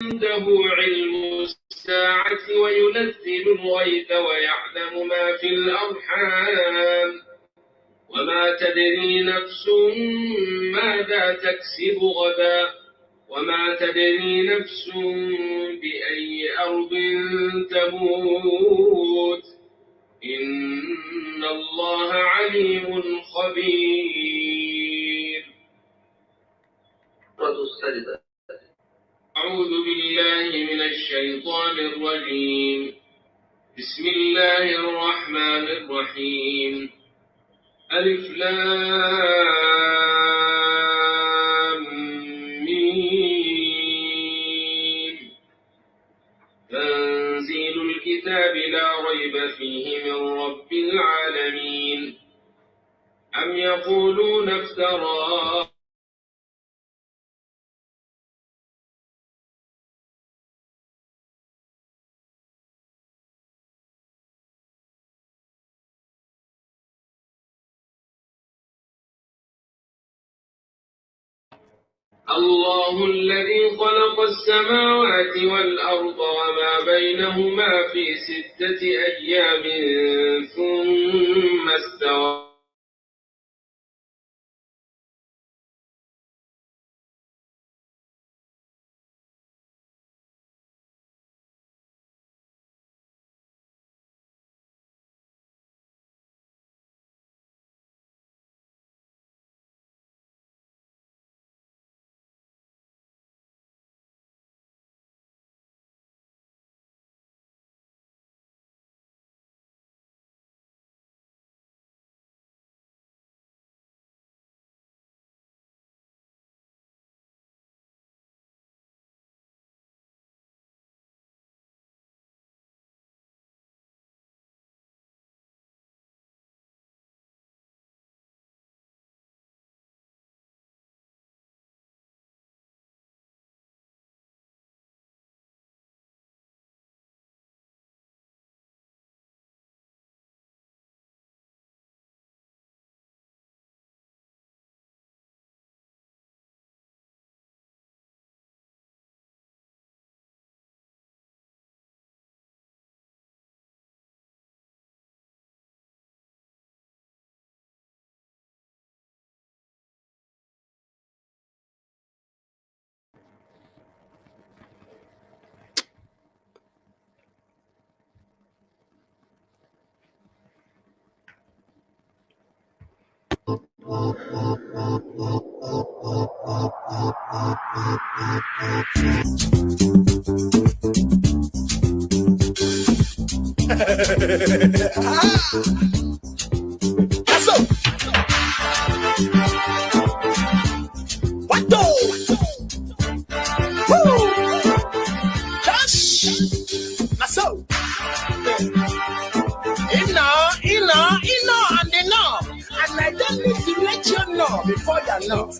عنده علم الساعة وينزل الغيث ويعلم ما في الأرحام وما تدري نفس ماذا تكسب غدا وما تدري نفس بأي أرض تموت إن الله عليم خبير. أعوذ بالله من الشيطان الرجيم. بسم الله الرحمن الرحيم. ألف لام ميم. تنزيل الكتاب لا ريب فيه من رب العالمين. أم يقولون افتراه الله الذي خلق السماوات والأرض وما بينهما في 6 أيام ثم استوى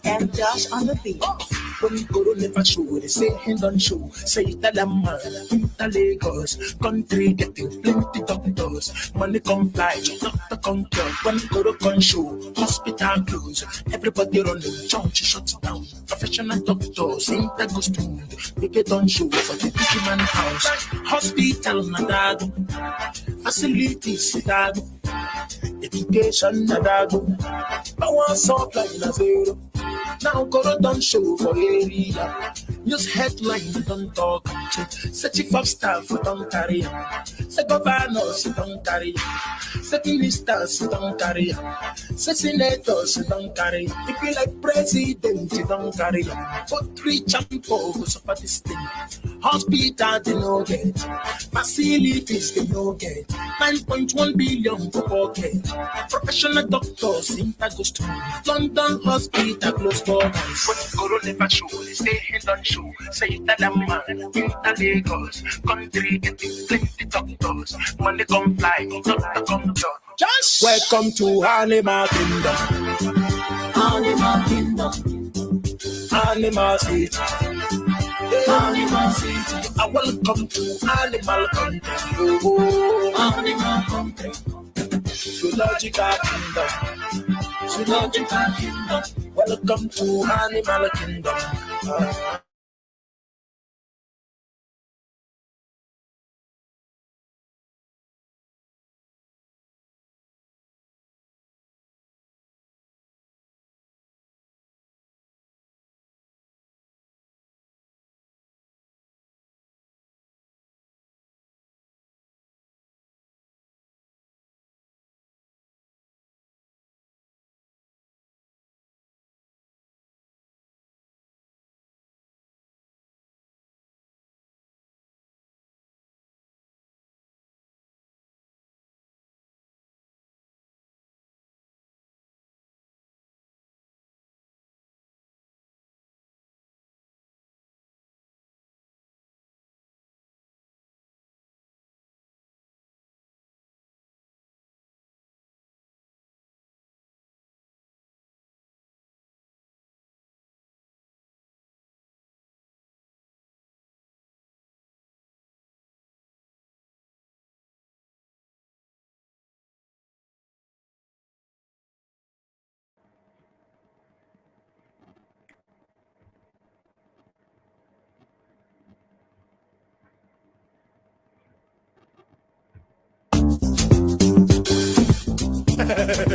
And Josh on the beat. When Guru never show, they say hand on show. Say that I'm in Lagos, country getting plenty doctors. Money come fly, doctor come cure. When Guru come show, hospital close. Everybody running, church shuts down. Professional doctors, ain't that go smooth. They get on show for the big man house. Hospital nadago, facilities nadago, education nadago. Power supply na zero. Now Guru don't show for area. News headline don't talk. Say chief of staff don't carry. Say governors don't carry. Say ministers don't carry. Say senators don't carry. If you like president, you don't carry. But rich and poor who suffer this thing. Hospital they no get. Facilities they no get. 9.1 billion per pocket. Professional doctors in August. London hospital close for us. When Guru never show, they say hand on show. Say that I'm man in Lagos. Country getting plenty doctors. Money come fly, doctor come talk. Just welcome to Animal Kingdom. Animal Kingdom. Animal City. Animal City. Welcome to Animal Country. Animal Country. Zoological Kingdom. Zoological Kingdom. Welcome to Animal Kingdom.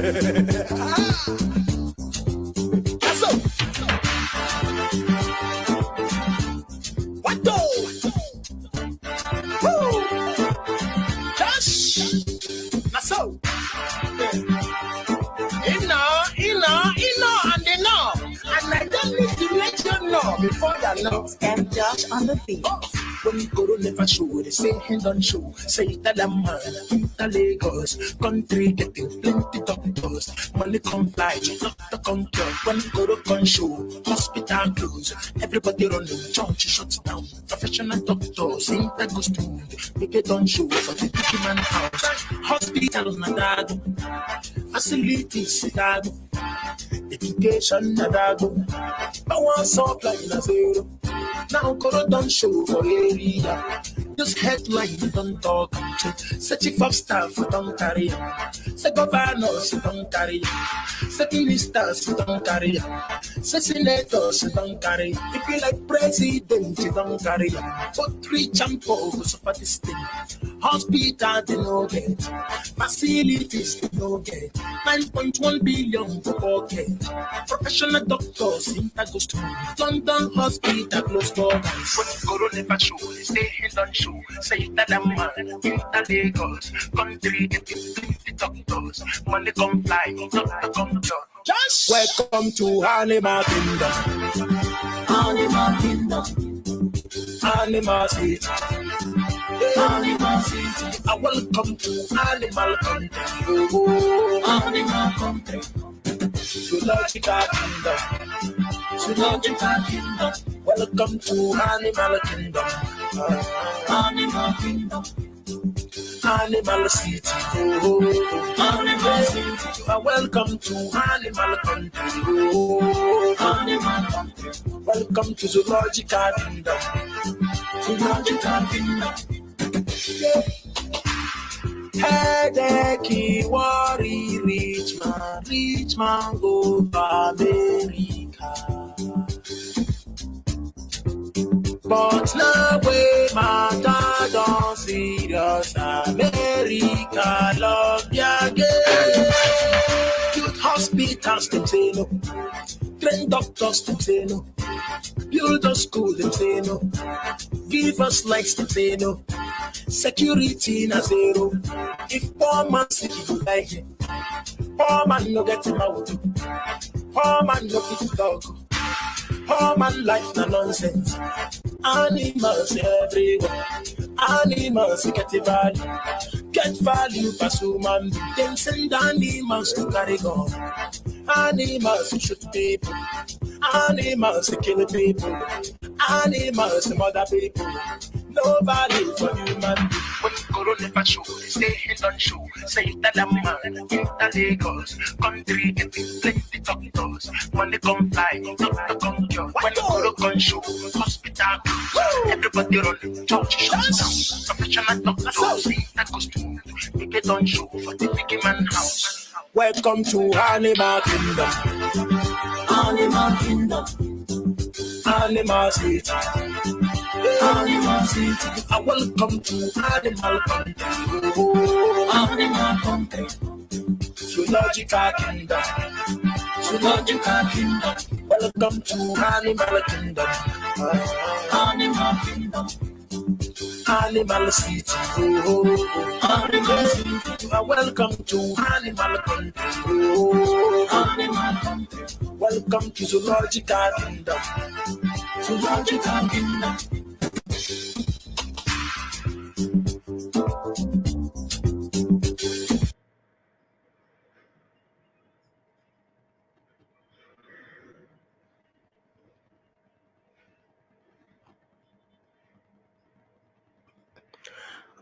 That's all. What do? Woo! Josh. That's all. And they know. And I don't need to let you know before you know. And Josh on the beat. When Kalu never show, they say hand on show. Say that I'm man, the Lagos country getting plenty doctors. Money come fly, doctor come cure. When Kalu come show, hospital close. Everybody running, church shuts down. Professional doctors, ain't that goes to make it on show for the big man house. Hospital nadado, facilities nadado, education nadado. Power supply na zero. Now Kalu don't show for area. Just headline don't talk. Say chief of staff don't carry. Say governors don't carry. Say ministers don't carry. Say senators don't carry. If you like president, you don't carry. But rich and poor go suffer this thing. Hospital they no get. Facilities they no get. 9.1 billion for pocket. Professional doctors in that goes to London hospital close doors. When Kalu never show, they stay hand on show. Say that I'm man in the Lagos country getting plenty doctors. Money come fly, doctor come cure. Just welcome to Animal Kingdom. Animal Kingdom. Animal City. Animal City. I welcome to Animal Country. Animal Country. Zoological Kingdom. Zoological Kingdom. Welcome to Animal Kingdom. Animal Kingdom. Animal City. Animal City. Welcome to Animal Country. Animal Country. Welcome to Zoological Kingdom. Zoological Kingdom. Headache, worry, rich man go to America. But now we matter don't serious. America love ya again. Youth hospitals them say no. Train doctors them say no. Build a school them say no. Give us lights them say no. Security na zero. If poor man sick you like it. Poor man no get him out. Poor man no fit talk. Poor man life na nonsense. Animals everywhere. Animals get a value. Get value pass human. Then send animals to carry gun. Animals shoot people. Animals kill people. Animals murder people. Nobody for human. When Kalu never show, they stay hand on show. Say that I'm man in the Lagos country getting plenty doctors. Money come fly, doctor come cure. When Kalu come show, hospital close. Everybody running, church shuts down. Professional doctors, that goes to make it on show for the big man house. Welcome to Animal Kingdom. Animal Kingdom. Animal City. Animal City. I welcome to Animal Country. Animal Country. Zoological Kingdom. Zoological Kingdom. Welcome to Animal Kingdom. Animal Kingdom. Animal City. Animal City. Welcome to Animal Country. Animal Country. Welcome to Zoological Kingdom. Zoological Kingdom.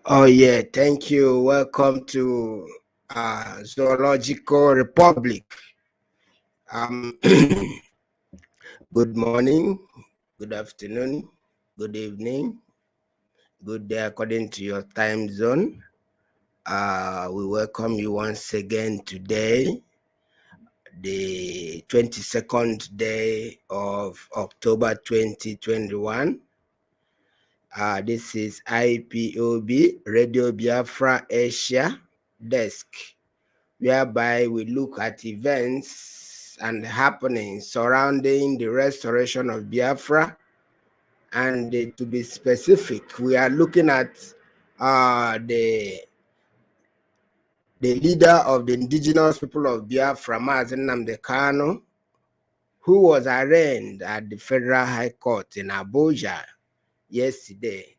Oh yeah, thank you. Welcome to Zoological Republic. Good morning, good afternoon, good evening, good day according to your time zone. We welcome you once again today, the 22nd day of October 2021. This is IPOB Radio Biafra Asia Desk. whereby we look at events and happenings surrounding the restoration of Biafra. And to be specific, we are looking at the leader of the indigenous people of Biafra, Mazi Nnamdi Kanu'S, who was arraigned at the Federal High Court in Abuja yesterday,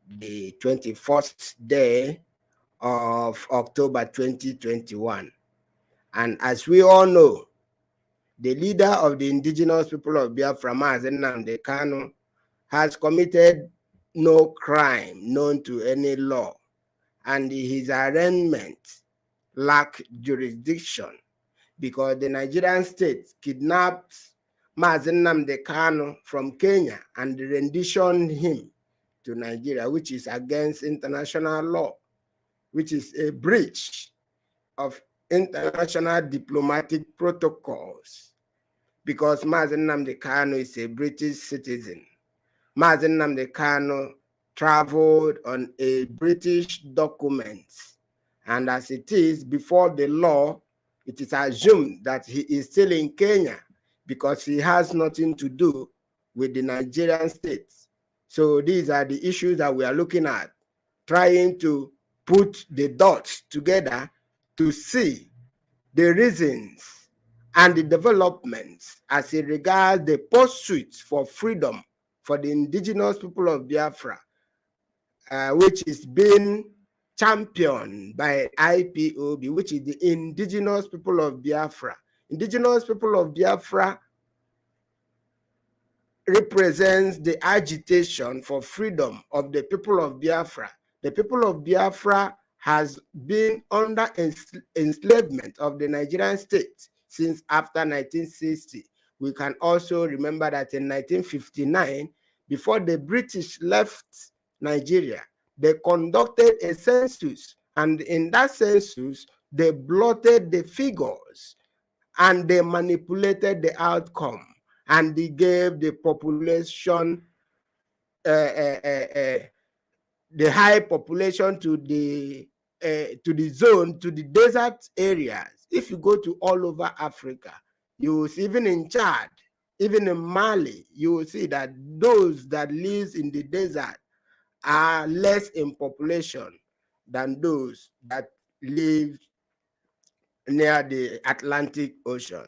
the 21st day of October 2021. And as we all know, the leader of the indigenous people of Biafra, Mazi Nnamdi Kanu'S, has committed no crime known to any law, and his arraignment lack jurisdiction because the Nigerian state kidnapped Mazi Nnamdi Kanu'S from Kenya and renditioned him to Nigeria, which is against international law, which is a breach of international diplomatic protocols, because Mazi Nnamdi Kanu'S is a British citizen. Mazi Nnamdi Kanu'S traveled on a British document, and as it is before the law, it is assumed that he is still in Kenya because he has nothing to do with the Nigerian state. So these are the issues that we are looking at, trying to put the dots together to see the reasons and the developments as it regards the pursuit for freedom for the indigenous people of Biafra, which is being championed by IPOB, which is the indigenous people of Biafra. Indigenous people of Biafra represents the agitation for freedom of the people of Biafra. The people of Biafra has been under enslavement of the Nigerian state since after 1960. We can also remember that in 1959, before the British left Nigeria, they conducted a census, and in that census, they blotted the figures and they manipulated the outcome, and they gave the population the high population to the zone, to the desert areas. If you go to all over Africa, you will see, even in Chad, even in Mali, you will see that those that live in the desert are less in population than those that live near the Atlantic Ocean.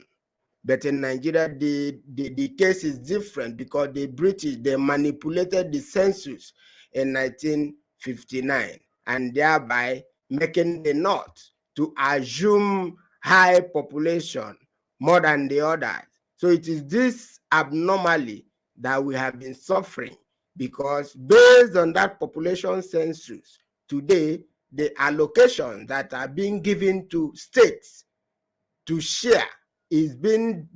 But in Nigeria, the case is different because the British, they manipulated the census in 1959 and thereby making the North to assume high population more than the others. So it is this abnormally that we have been suffering, because based on that population census, today, the allocations that are being given to states to share is being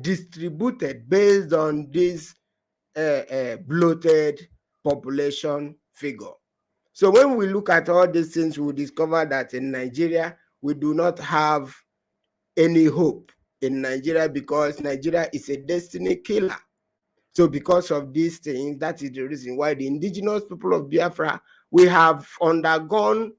distributed based on this bloated population figure. So when we look at all these things, we discover that in Nigeria, we do not have any hope in Nigeria, because Nigeria is a destiny killer. So because of these things, that is the reason why the indigenous people of Biafra, we have undergone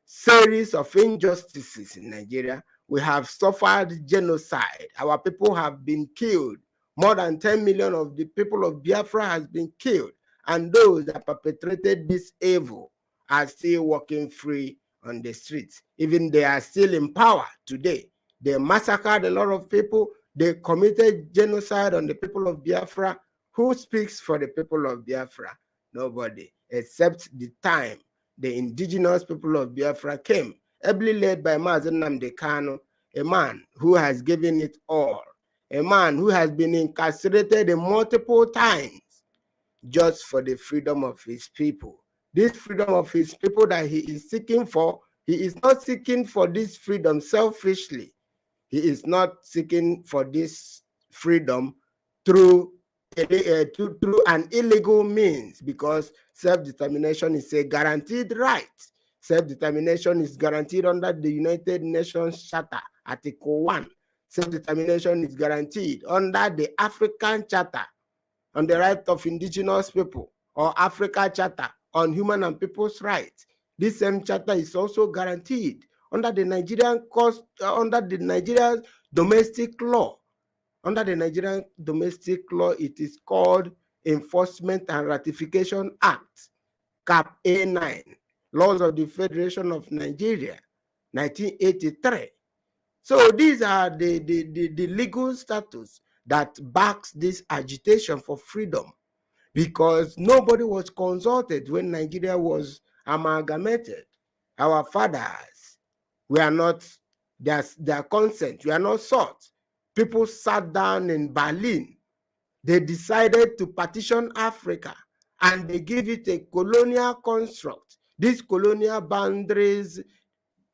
series of injustices in Nigeria. We have suffered genocide. Our people have been killed. More than 10 million of the people of Biafra has been killed. And those that perpetrated this evil are still walking free on the streets. Even they are still in power today. They massacred a lot of people. They committed genocide on the people of Biafra. Who speaks for the people of Biafra? Nobody, except the time the indigenous people of Biafra came, ably led by Mazi Nnamdi Kanu'S, a man who has given it all, a man who has been incarcerated multiple times just for the freedom of his people. This freedom of his people that he is seeking for, he is not seeking for this freedom selfishly. He is not seeking for this freedom through an illegal means, because self-determination is a guaranteed right. Self-determination is guaranteed under the United Nations Charter, Article 1. Self-determination is guaranteed under the African Charter on the right of indigenous people, or Africa Charter on human and people's rights. This same charter is also guaranteed under the Nigerian under the Nigerian domestic law. Under the Nigerian domestic law, it is called Enforcement and Ratification Act, Cap A9, Laws of the Federation of Nigeria, 1983. So these are the legal status that backs this agitation for freedom, because nobody was consulted when Nigeria was amalgamated. Our fathers were not, their consent were not sought. People sat down in Berlin. They decided to partition Africa, and they give it a colonial construct. These colonial boundaries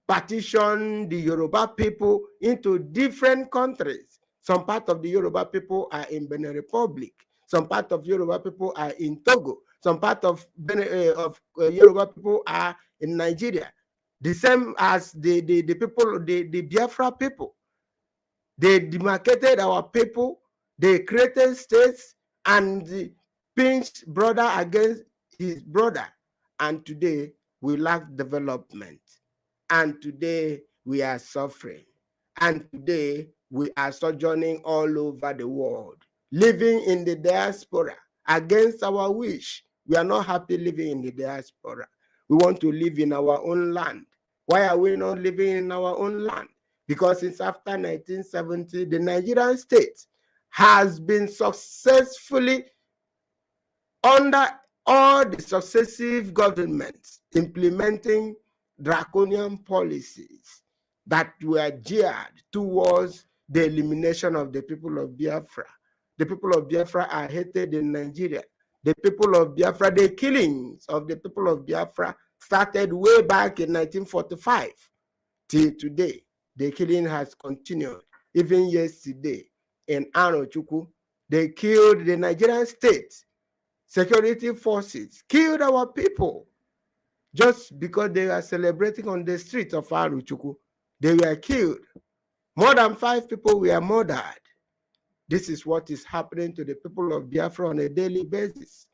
partition the Yoruba people into different countries. Some part of the Yoruba people are in Benin Republic. Some part of Yoruba people are in Togo. Some part of Yoruba people are in Nigeria. The same as the people, the Biafra people. They demarcated our people. They created states and pinched brother against his brother. And today we lack development. And today we are suffering. And today we are sojourning all over the world, living in the diaspora against our wish. We are not happy living in the diaspora. We want to live in our own land. Why are we not living in our own land? Because since after 1970, the Nigerian state has been successfully, under all the successive governments, implementing draconian policies that were geared towards the elimination of the people of Biafra. The people of Biafra are hated in Nigeria. The people of Biafra, the killings of the people of Biafra started way back in 1945 till today. The killing has continued. Even yesterday in Anochukwu, they killed the Nigerian state. Security forces killed our people just because they are celebrating on the streets of Aruchukwu. They were killed. More than 5 people were murdered. This is what is happening to the people of Biafra on a daily basis.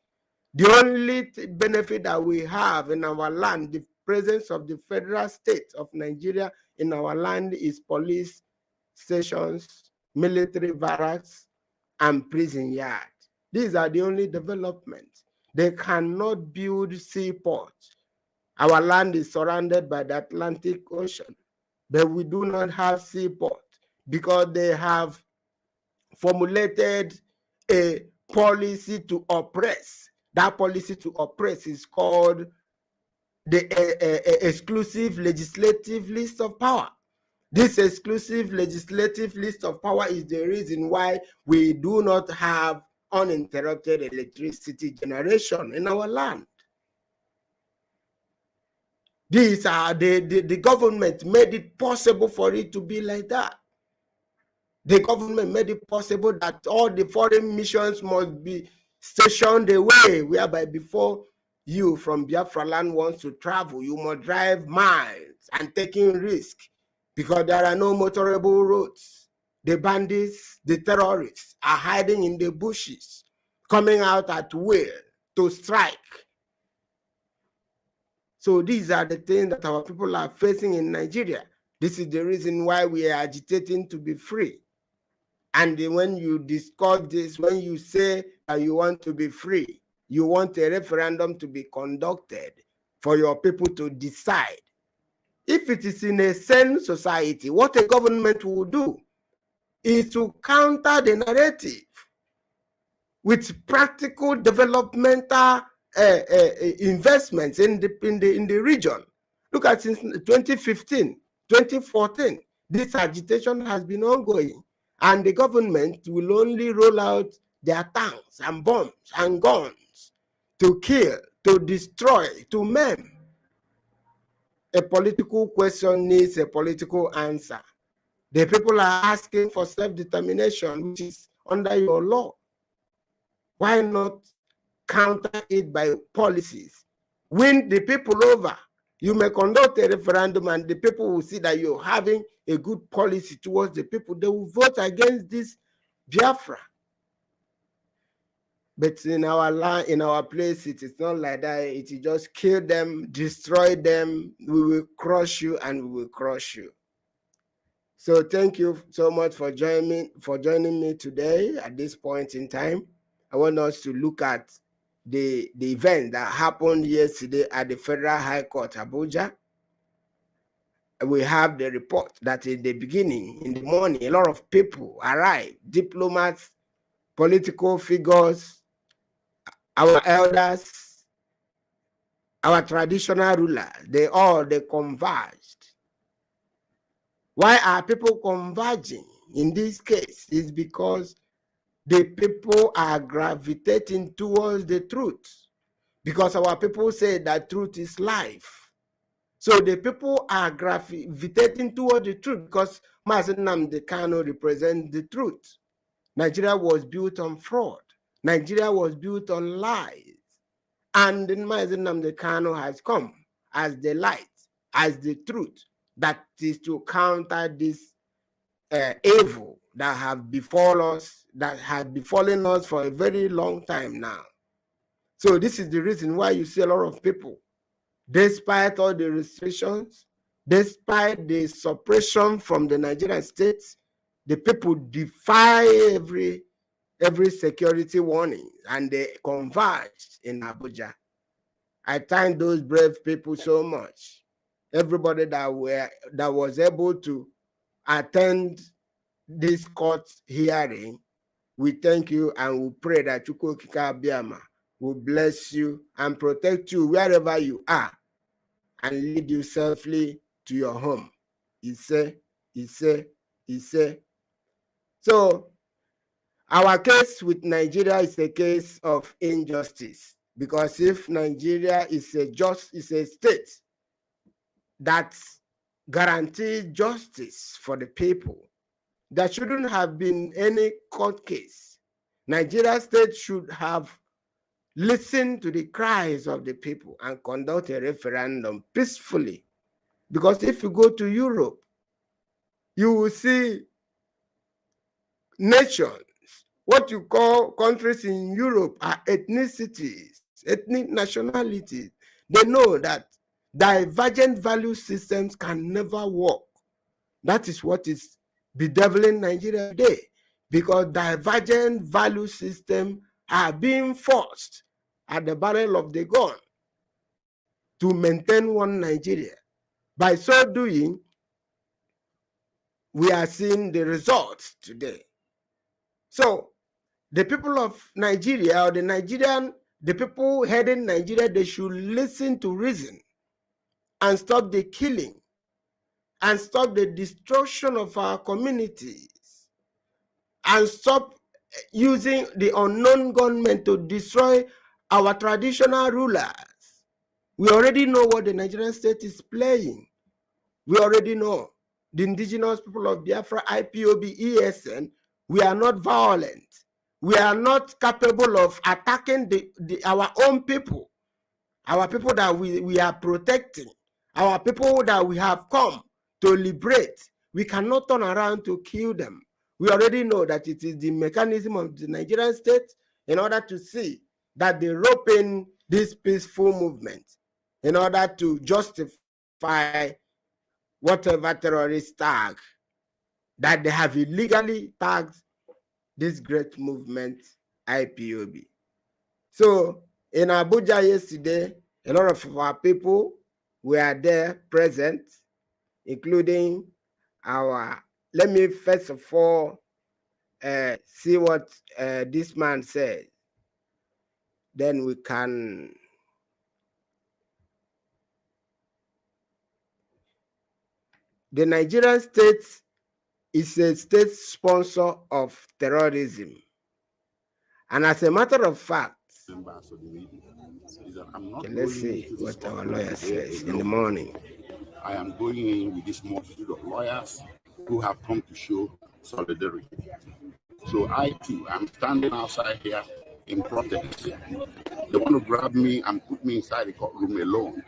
The only benefit that we have in our land, the presence of the federal state of Nigeria in our land, is police stations, military barracks, and prison yards. These are the only developments. They cannot build seaports. Our land is surrounded by the Atlantic Ocean, but we do not have seaport because they have formulated a policy to oppress. That policy to oppress is called the exclusive legislative list of power. This exclusive legislative list of power is the reason why we do not have uninterrupted electricity generation in our land. These are the government made it possible for it to be like that. The government made it possible that all the foreign missions must be stationed away, whereby before you from Biafra land wants to travel, you must drive miles and taking risk because there are no motorable roads. The bandits, the terrorists are hiding in the bushes, coming out at will to strike. So these are the things that our people are facing in Nigeria. This is the reason why we are agitating to be free. And when you discuss this, when you say that you want to be free, you want a referendum to be conducted for your people to decide. If it is in a sane society, what a government will do is to counter the narrative with practical developmental investments in the region. Look at since 2015, 2014, this agitation has been ongoing, and the government will only roll out their tanks and bombs and guns to kill, to destroy, to maim. A political question needs a political answer. The people are asking for self-determination, which is under your law. Why not counter it by policies? Win the people over. You may conduct a referendum and the people will see that you're having a good policy towards the people. They will vote against this Biafra. But in our land, in our place, it is not like that. It is just kill them, destroy them. We will crush you and we will crush you. So thank you so much for joining me today at this point in time. I want us to look at the event that happened yesterday at the Federal High Court, Abuja. We have the report that in the beginning, in the morning, a lot of people arrived, diplomats, political figures, our elders, our traditional rulers, they converged. Why are people converging in this case? Is because the people are gravitating towards the truth. Because our people say that truth is life. So the people are gravitating toward the truth because Mazi Nnamdi Kanu represents the truth. Nigeria was built on fraud. Nigeria was built on lies. And Mazi Nnamdi Kanu has come as the light, as the truth that is to counter this evil that have befallen us for a very long time now. So this is the reason why you see a lot of people, despite all the restrictions, despite the suppression from the Nigerian state, the people defy every security warning and they converged in Abuja. I thank those brave people so much. Everybody that was able to attend this court hearing, we thank you and we pray that Chukwu Okike Abiama will bless you and protect you wherever you are and lead you safely to your home. He said. So our case with Nigeria is a case of injustice, because if Nigeria is a state that guarantees justice for the people, there shouldn't have been any court case. Nigeria state should have listened to the cries of the people and conduct a referendum peacefully. Because if you go to Europe, you will see nations, what you call countries in Europe are ethnicities, ethnic nationalities. They know that divergent value systems can never work. That is what is bedeviling Nigeria today, because divergent value systems are being forced at the barrel of the gun to maintain one Nigeria. By so doing, we are seeing the results today. So the people of Nigeria, or the people heading Nigeria, they should listen to reason and stop the killing and stop the destruction of our communities and stop using the unknown gunmen to destroy our traditional rulers. We already know what the Nigerian state is playing. We already know the indigenous people of Biafra, IPOB, ESN, we are not violent. We are not capable of attacking our own people, our people that we are protecting, our people that we have come to liberate. We cannot turn around to kill them. We already know that it is the mechanism of the Nigerian state in order to see that they rope in this peaceful movement in order to justify whatever terrorist tag that they have illegally tagged this great movement, IPOB. So in Abuja yesterday, a lot of our people were there present, including let me first of all see what this man said. Then we can. The Nigerian state is a state sponsor of terrorism. And as a matter of fact, okay, let's see what our lawyer says in the morning. I am going in with this multitude of lawyers who have come to show solidarity. So I too am standing outside here in protest. They want to grab me and put me inside the courtroom alone.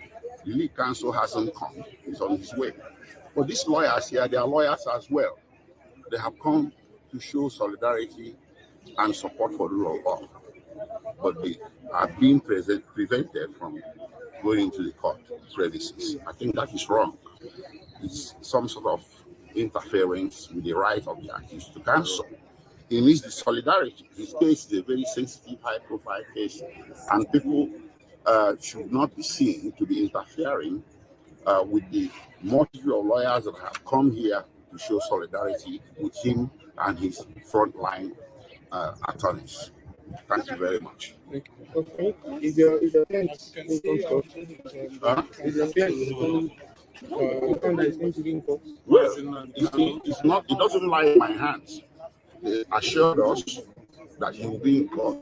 The lead counsel hasn't come, he's on his way. But these lawyers here, they are lawyers as well. They have come to show solidarity and support for the rule of law. but they are being prevented from going into the court premises. I think that is wrong. It's some sort of interference with the right of the accused to counsel. He needs the solidarity. His case is a very sensitive, high-profile case, and people should not be seen to be interfering with the multitude of lawyers that have come here to show solidarity with him and his frontline attorneys. Thank you very much. Okay. Is your client in court? Is your client found that it's going to be in court? Well, it's not. It doesn't lie in my hands. They assured us that he will be in court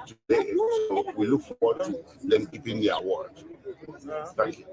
today, so we look forward to them keeping their word. Thank you.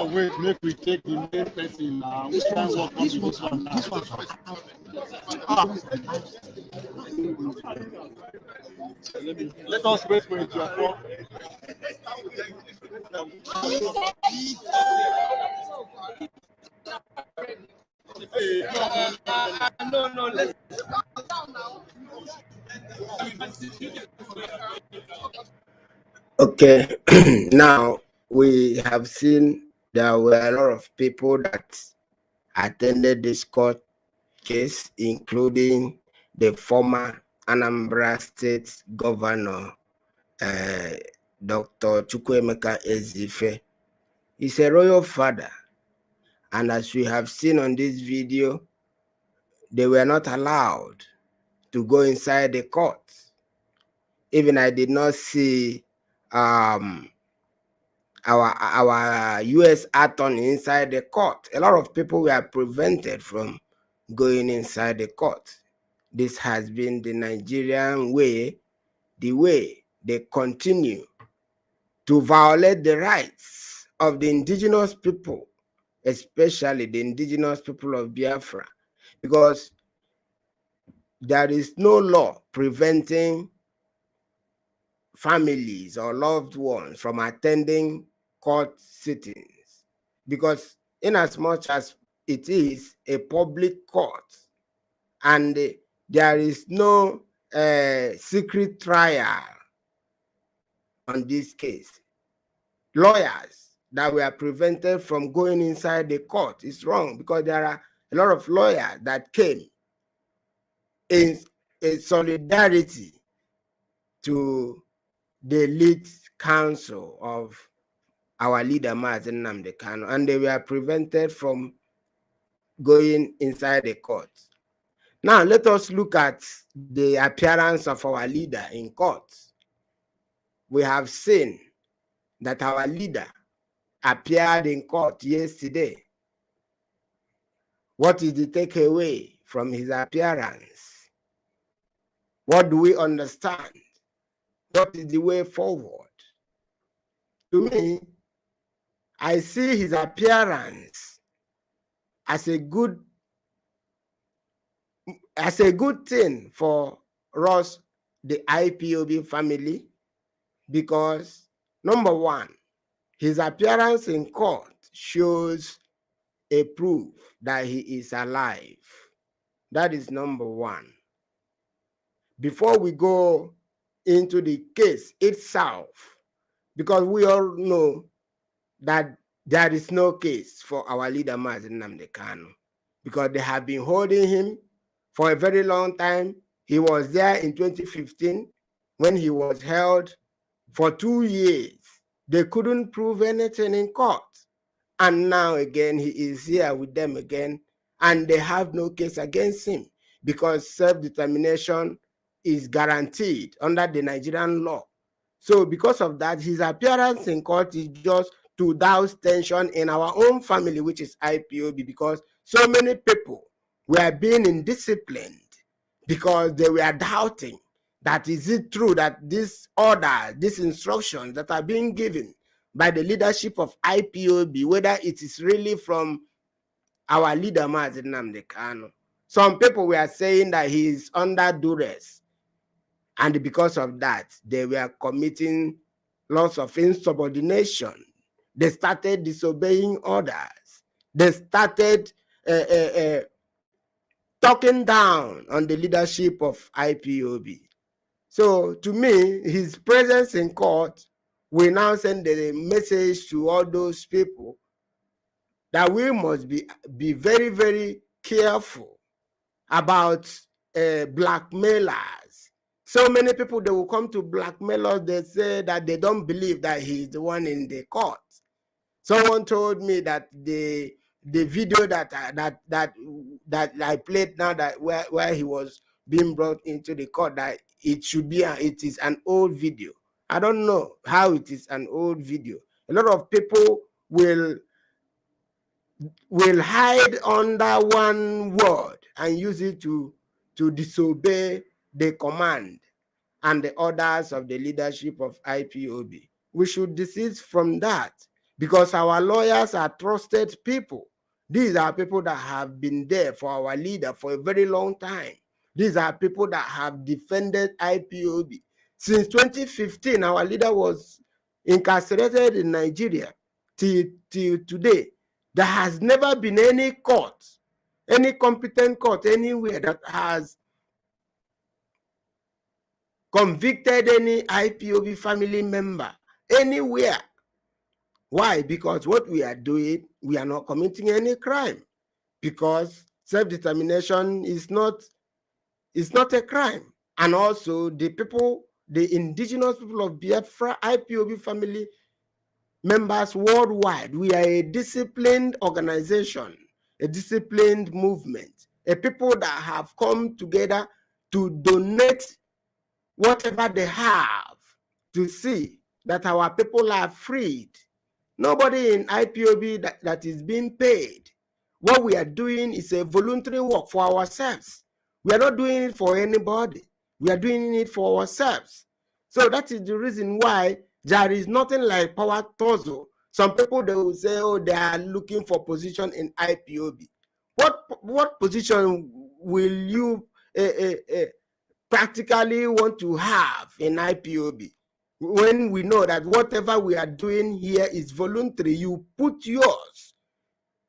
Wait, make we take the main person now. Which one's what comes to this one? This one. Let us wait for it. No, let's. Okay, now we have seen there were a lot of people that attended this court case, including the former Anambra State Governor, Dr. Chukwuemeka Ezife. He's a royal father, and as we have seen on this video, they were not allowed to go inside the court. Even I did not see our U.S. attorney inside the court. A lot of people were prevented from going inside the court. This has been the Nigerian way, the way they continue to violate the rights of the indigenous people, especially the indigenous people of Biafra, because there is no law preventing families or loved ones from attending court sittings, because in as much as it is a public court and there is no secret trial on this case, lawyers that were prevented from going inside the court is wrong, because there are a lot of lawyers that came in solidarity to the lead counsel of our leader, Mazi Nnamdi Kanu'S, and they were prevented from going inside the court. Now, let us look at the appearance of our leader in court. We have seen that our leader appeared in court yesterday. What is the takeaway from his appearance? What do we understand? What is the way forward? To me, I see his appearance as a good thing for us, the IPOB family, because, number one, his appearance in court shows a proof that he is alive. That is number one. Before we go into the case itself, because we all know that there is no case for our leader Mazi Nnamdi Kanu, because they have been holding him for a very long time. He was there in 2015 when he was held for 2 years. They couldn't prove anything in court. And now again, he is here with them again, and they have no case against him because self-determination is guaranteed under the Nigerian law. So because of that, his appearance in court is just to douse tension in our own family, which is IPOB, because so many people were being indisciplined because they were doubting that is it true that this order, these instructions that are being given by the leadership of IPOB, whether it is really from our leader Mazi Nnamdi Kanu. Some people were saying that he is under duress, and because of that, they were committing lots of insubordination. They started disobeying orders. They started talking down on the leadership of IPOB. So to me, his presence in court will now send a message to all those people that we must be very, very careful about blackmailers. So many people, they will come to blackmail us. They say that they don't believe that he's the one in the court. Someone told me that the video that I played now, that where he was being brought into the court, that it is an old video. I don't know how it is an old video. A lot of people will hide under one word and use it to disobey the command and the orders of the leadership of IPOB. We should desist from that, because our lawyers are trusted people. These are people that have been there for our leader for a very long time. These are people that have defended IPOB. Since 2015, our leader was incarcerated in Nigeria till today. There has never been any court, any competent court anywhere that has convicted any IPOB family member anywhere. Why? Because what we are doing, we are not committing any crime, because self-determination is not a crime. And also the people, the indigenous people of Biafra, IPOB family members worldwide, we are a disciplined organization, a disciplined movement, a people that have come together to donate whatever they have to see that our people are freed. Nobody in IPOB that is being paid. What we are doing is a voluntary work for ourselves. We are not doing it for anybody. We are doing it for ourselves. So that is the reason why there is nothing like power tussle. Some people, they will say, oh, they are looking for position in IPOB. What position will you practically want to have in IPOB, when we know that whatever we are doing here is voluntary? You put yours,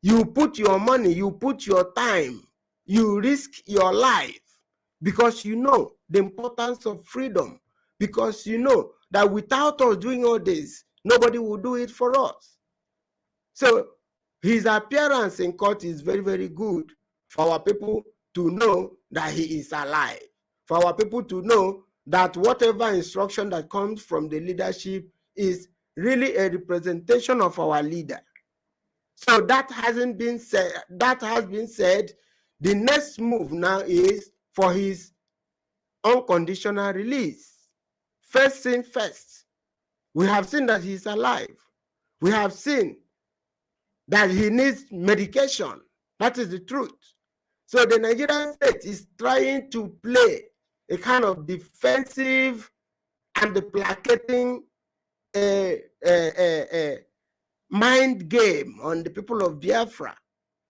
you put your money, you put your time, you risk your life, because you know the importance of freedom, because you know that without us doing all this, nobody will do it for us. So his appearance in court is very, very good for our people to know that he is alive, for our people to know that whatever instruction that comes from the leadership is really a representation of our leader. So that hasn't been said. That has been said. The next move now is for his unconditional release. First thing first, we have seen that he's alive. We have seen that he needs medication. That is the truth. So the Nigerian state is trying to play a kind of defensive and placating mind game on the people of Biafra.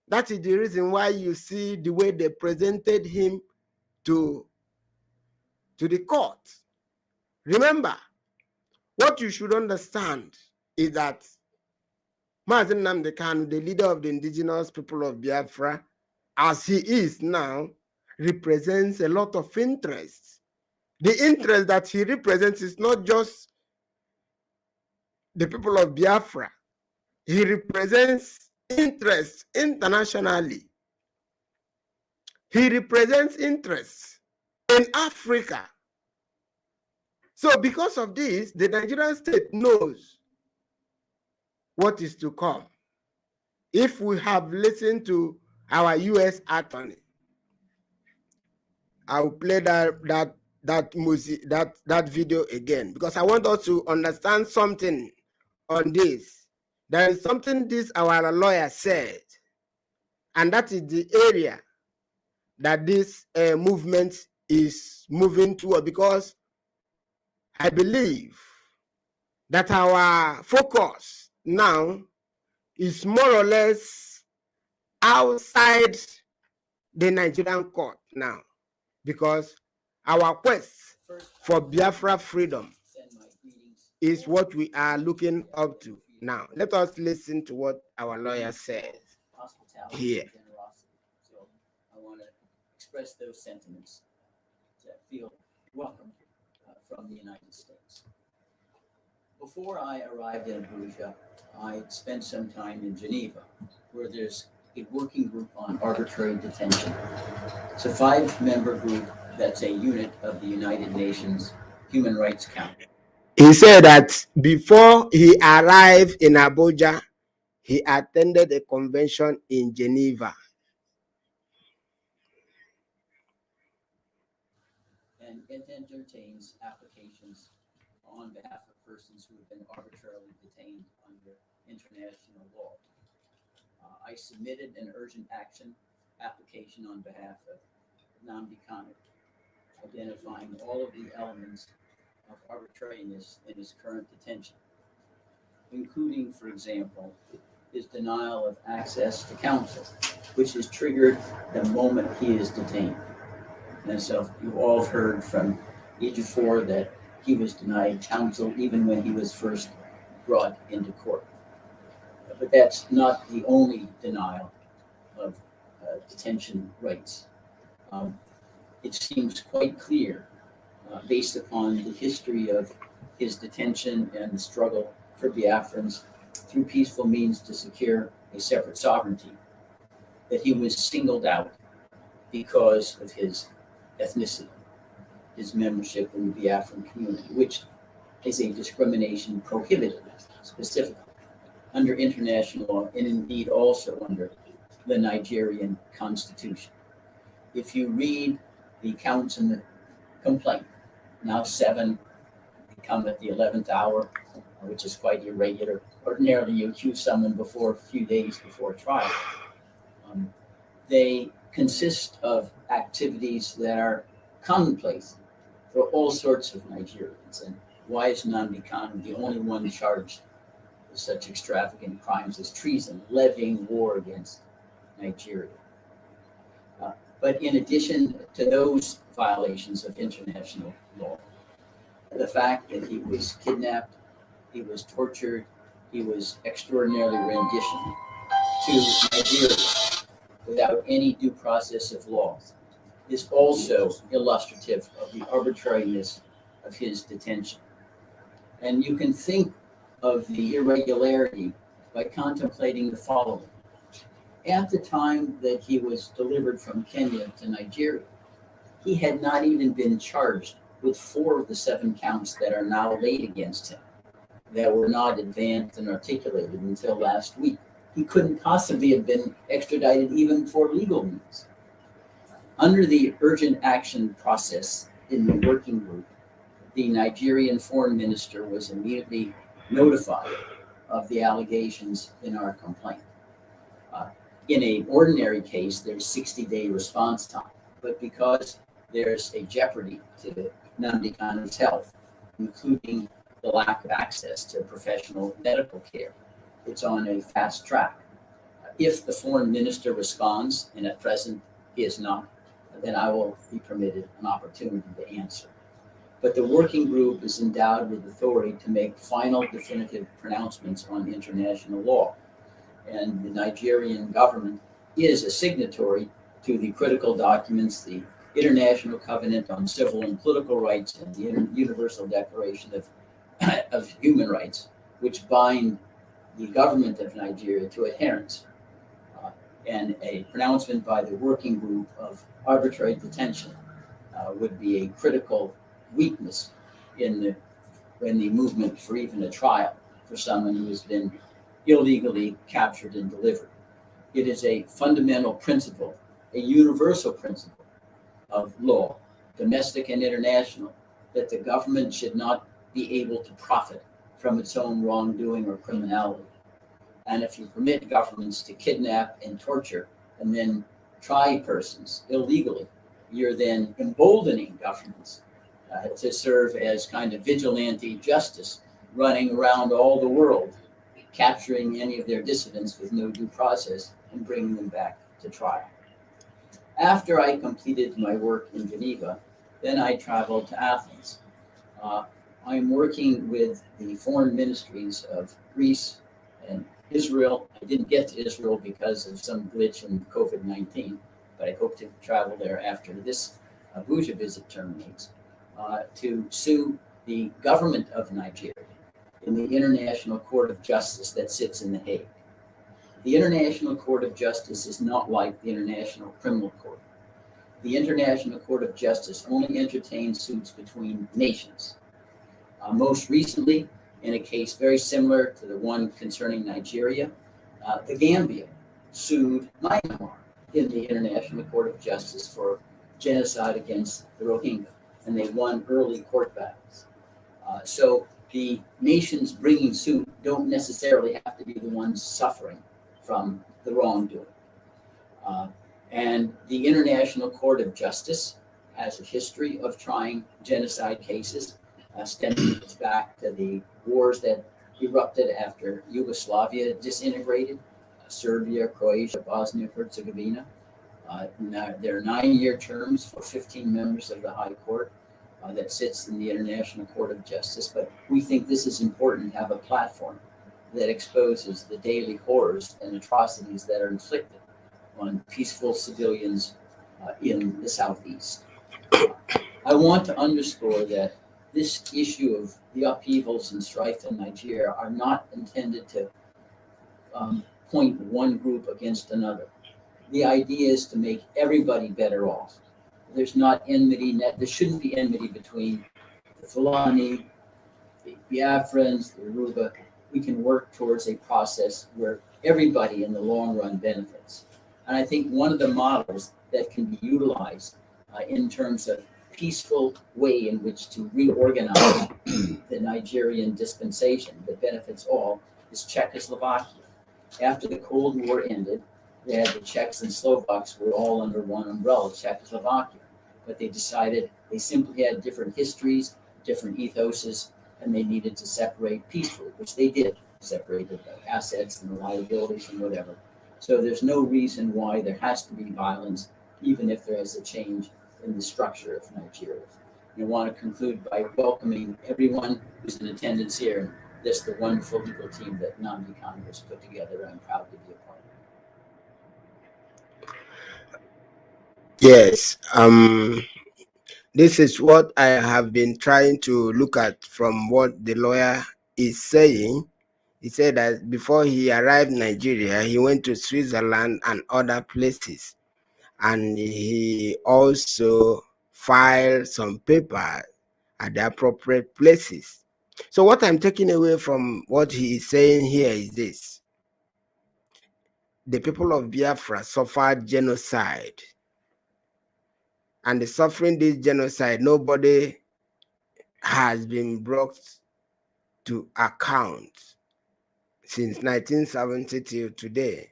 That is the reason why you see the way they presented him to the court. Remember, What you should understand is that Mazi Nnamdi Kanu, the leader of the indigenous people of Biafra, as he is now, represents a lot of interests. The interest that he represents is not just the people of Biafra. He represents interests internationally. He represents interests in Africa. So because of this, the Nigerian state knows what is to come. If we have listened to our U.S. attorney, I will play that video again, because I want us to understand something on this. There is something this our lawyer said, and that is the area that this movement is moving toward, because I believe that our focus now is more or less outside the Nigerian court now, because our quest for Biafra freedom is what we are looking up to now. Let us listen to what our lawyer says here. So I want to express those sentiments that feel welcome from the United States. Before I arrived in Abuja, I spent some time in Geneva, where there's a working group on arbitrary detention. It's a 5-member group that's a unit of the United Nations Human Rights Council. He said that before he arrived in Abuja, he attended a convention in Geneva. And it entertains applications on behalf of persons who have been arbitrarily detained under international law. I submitted an urgent action application on behalf of Nnamdi Kanu, identifying all of the elements of arbitrariness in his current detention, including, for example, his denial of access to counsel, which is triggered the moment he is detained. And so you've all heard from Ejiofor that he was denied counsel even when he was first brought into court. But that's not the only denial of detention rights. It seems quite clear, based upon the history of his detention and the struggle for Biafrans through peaceful means to secure a separate sovereignty, that he was singled out because of his ethnicity, his membership in the Biafran community, which is a discrimination prohibited specifically under international law, and indeed also under the Nigerian constitution. If you read the counts in the complaint, now 7, come at the 11th hour, which is quite irregular. Ordinarily, you accuse someone a few days before trial. They consist of activities that are commonplace for all sorts of Nigerians. And why is Nnamdi Kanu the only one charged with such extravagant crimes as treason, levying war against Nigeria? But in addition to those violations of international law, the fact that he was kidnapped, he was tortured, he was extraordinarily renditioned to Nigeria without any due process of law is also illustrative of the arbitrariness of his detention. And you can think of the irregularity by contemplating the following. At the time that he was delivered from Kenya to Nigeria, he had not even been charged with 4 of the 7 counts that are now laid against him, that were not advanced and articulated until last week. He couldn't possibly have been extradited even for legal means. Under the urgent action process in the working group, the Nigerian foreign minister was immediately notified of the allegations in our complaint. In an ordinary case, there's 60-day response time, but because there's a jeopardy to Nnamdi Kanu's health, including the lack of access to professional medical care, it's on a fast track. If the foreign minister responds, and at present he is not, then I will be permitted an opportunity to answer. But the working group is endowed with authority to make final definitive pronouncements on international law. And the Nigerian government is a signatory to the critical documents, the International Covenant on Civil and Political Rights and the Universal Declaration of Human Rights, which bind the government of Nigeria to adherence. And a pronouncement by the working group of arbitrary detention would be a critical weakness in the movement for even a trial for someone who has been illegally captured and delivered. It is a fundamental principle, a universal principle of law, domestic and international, that the government should not be able to profit from its own wrongdoing or criminality. And if you permit governments to kidnap and torture and then try persons illegally, you're then emboldening governments to serve as kind of vigilante justice, running around all the world, capturing any of their dissidents with no due process and bringing them back to trial. After I completed my work in Geneva, then I traveled to Athens. I'm working with the foreign ministries of Greece and Israel. I didn't get to Israel because of some glitch in COVID-19, but I hope to travel there after this Abuja visit terminates, to sue the government of Nigeria in the International Court of Justice that sits in The Hague. The International Court of Justice is not like the International Criminal Court. The International Court of Justice only entertains suits between nations. Most recently, in a case very similar to the one concerning Nigeria, the Gambia sued Myanmar in the International Court of Justice for genocide against the Rohingya, and they won early court battles. So the nations bringing suit don't necessarily have to be the ones suffering from the wrongdoing. And the International Court of Justice has a history of trying genocide cases, stemming back to the wars that erupted after Yugoslavia disintegrated, Serbia, Croatia, Bosnia, Herzegovina. Now, there are 9-year terms for 15 members of the High Court that sits in the International Court of Justice, but we think this is important to have a platform that exposes the daily horrors and atrocities that are inflicted on peaceful civilians in the Southeast. I want to underscore that this issue of the upheavals and strife in Nigeria are not intended to point one group against another. The idea is to make everybody better off. There's not enmity, there shouldn't be enmity between the Fulani, the Biafrans, the Yoruba. We can work towards a process where everybody in the long run benefits. And I think one of the models that can be utilized in terms of peaceful way in which to reorganize the Nigerian dispensation that benefits all is Czechoslovakia. After the Cold War ended, they had the Czechs and Slovaks were all under one umbrella, Czechoslovakia. But they decided they simply had different histories, different ethoses, and they needed to separate peacefully, which they did, separated the assets and the liabilities and whatever. So there's no reason why there has to be violence, even if there is a change in the structure of Nigeria. And I want to conclude by welcoming everyone who's in attendance here, and this the wonderful legal team that Nnamdi Kanu'S put together. I'm proud to be a part of. Yes, this is what I have been trying to look at from what the lawyer is saying. He said that before he arrived in Nigeria, he went to Switzerland and other places. And he also filed some paper at the appropriate places. So what I'm taking away from what he is saying here is this. The people of Biafra suffered genocide. And the suffering this genocide, nobody has been brought to account since 1970 till today.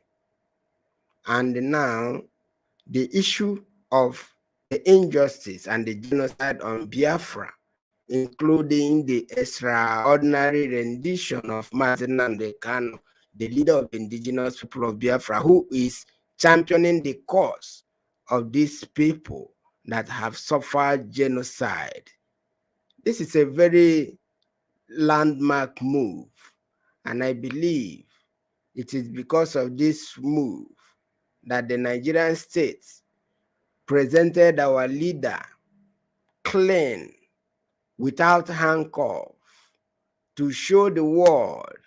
And now the issue of the injustice and the genocide on Biafra, including the extraordinary rendition of Mazi Nnamdi Kanu'S, the leader of the indigenous people of Biafra, who is championing the cause of these people that have suffered genocide. This is a very landmark move, and I believe it is because of this move that the Nigerian state presented our leader clean, without handcuff, to show the world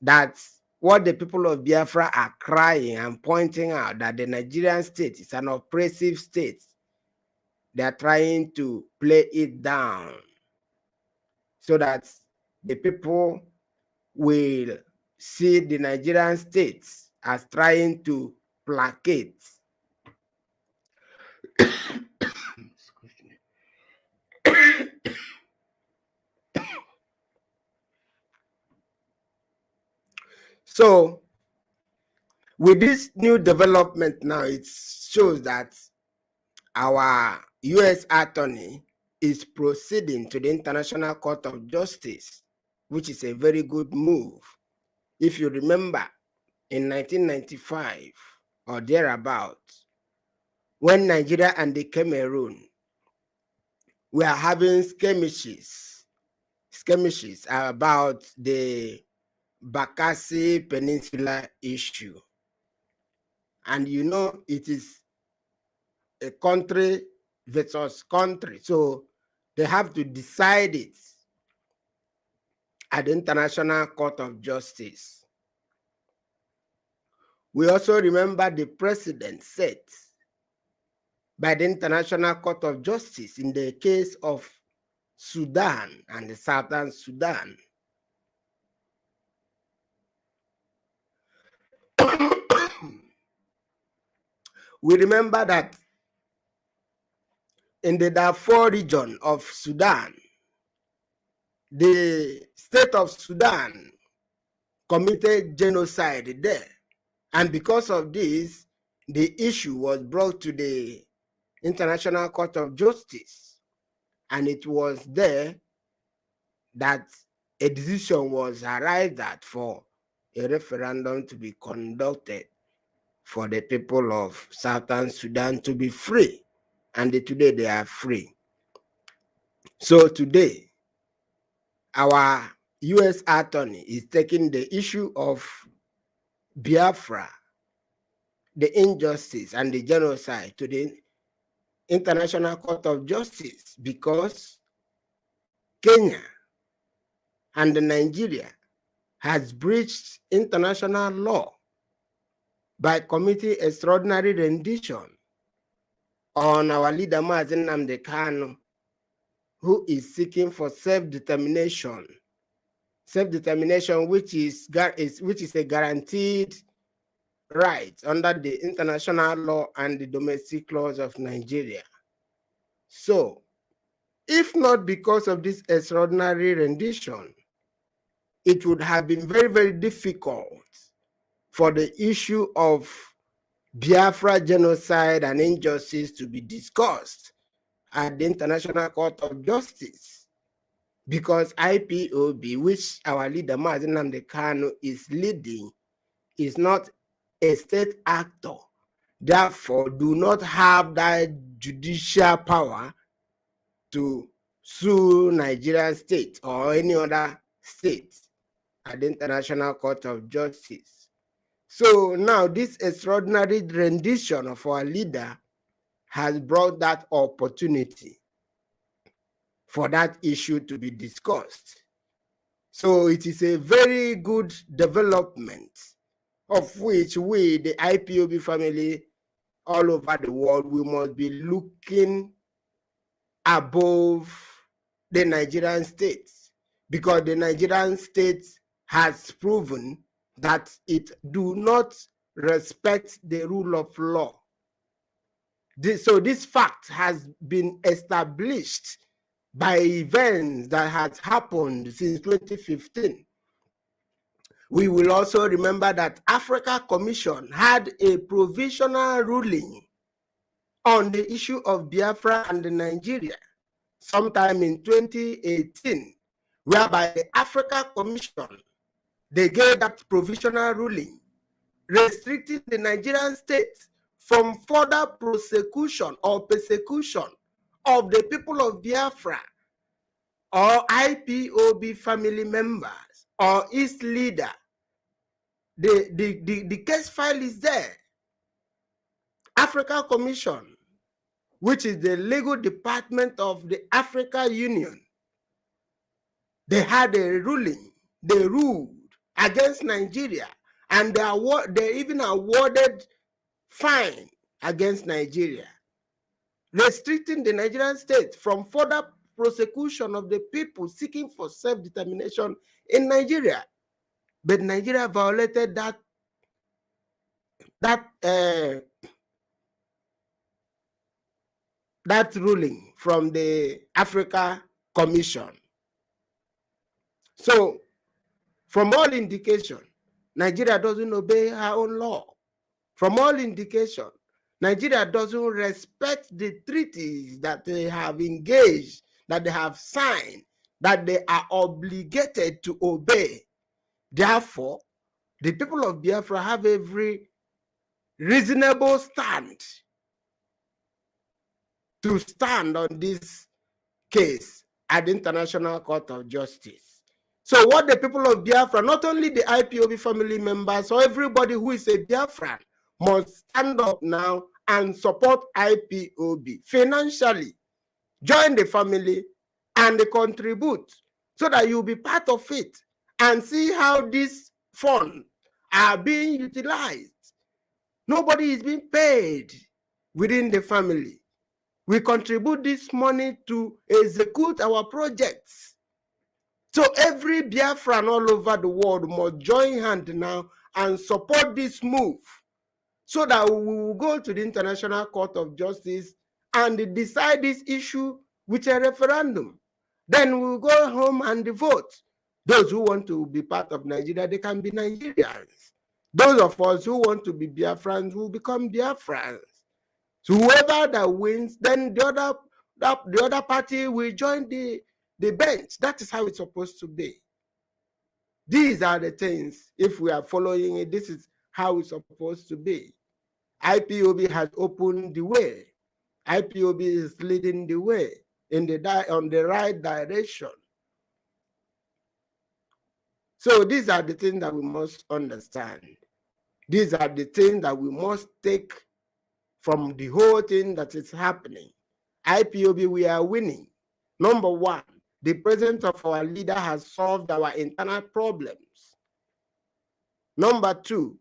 that what the people of Biafra are crying and pointing out, that the Nigerian state is an oppressive state. They are trying to play it down so that the people will see the Nigerian state as trying to placate. So, with this new development now, it shows that our U.S. attorney is proceeding to the International Court of Justice, which is a very good move. If you remember, in 1995 or thereabout, when Nigeria and the Cameroon were having skirmishes about the Bakassi Peninsula issue. And you know, it is a country versus country. So they have to decide it at the International Court of Justice. We also remember the precedent set by the International Court of Justice in the case of Sudan and the Southern Sudan. We remember that in the Darfur region of Sudan, the state of Sudan committed genocide there. And because of this, the issue was brought to the International Court of Justice. And it was there that a decision was arrived at for a referendum to be conducted for the people of Southern Sudan to be free. And today they are free. So today, our U.S. attorney is taking the issue of Biafra, the injustice and the genocide, to the International Court of Justice, because Kenya and Nigeria has breached international law by committing extraordinary rendition on our leader Mazi Nnamdi Kanu, who is seeking for self-determination, which is a guaranteed right under the international law and the domestic laws of Nigeria. So, if not because of this extraordinary rendition, it would have been very, very difficult for the issue of Biafra genocide and injustice to be discussed at the International Court of Justice, because IPOB, which our leader Mazi Nnamdi Kanu is leading, is not a state actor, therefore do not have that judicial power to sue Nigerian state or any other state at the International Court of Justice. So now this extraordinary rendition of our leader has brought that opportunity for that issue to be discussed. So it is a very good development, of which we, the IPOB family all over the world, we must be looking above the Nigerian state, because the Nigerian state has proven that it do not respect the rule of law. So this fact has been established by events that has happened since 2015. We will also remember that Africa Commission had a provisional ruling on the issue of Biafra and Nigeria sometime in 2018, whereby the Africa Commission, they gave that provisional ruling restricting the Nigerian state from further prosecution or persecution of the people of Biafra or IPOB family members or its leader, the case file is there. African Commission, which is the legal department of the African Union, they had a ruling, they ruled against Nigeria, and they even awarded fine against Nigeria, restricting the Nigerian state from further prosecution of the people seeking for self-determination in Nigeria. But Nigeria violated that ruling from the Africa Commission. So, from all indication, Nigeria doesn't obey her own law. From all indication, Nigeria doesn't respect the treaties that they have engaged, that they have signed, that they are obligated to obey. Therefore, the people of Biafra have every reasonable stand to stand on this case at the International Court of Justice. So what the people of Biafra, not only the IPOB family members or everybody who is a Biafran, must stand up now and support IPOB financially, join the family and contribute so that you'll be part of it and see how these funds are being utilized. Nobody is being paid within the family. We contribute this money to execute our projects. So every Biafran all over the world must join hand now and support this move so that we will go to the International Court of Justice and decide this issue with a referendum. Then we will go home and vote. Those who want to be part of Nigeria, they can be Nigerians. Those of us who want to be Biafrans will become Biafrans. So whoever that wins, then the other party will join the bench. That is how it's supposed to be. These are the things, if we are following it, this is how it's supposed to be. IPOB has opened the way. IPOB is leading the way on the right direction. So these are the things that we must understand. These are the things that we must take from the whole thing that is happening. IPOB, we are winning. Number one, the presence of our leader has solved our internal problems. Number two,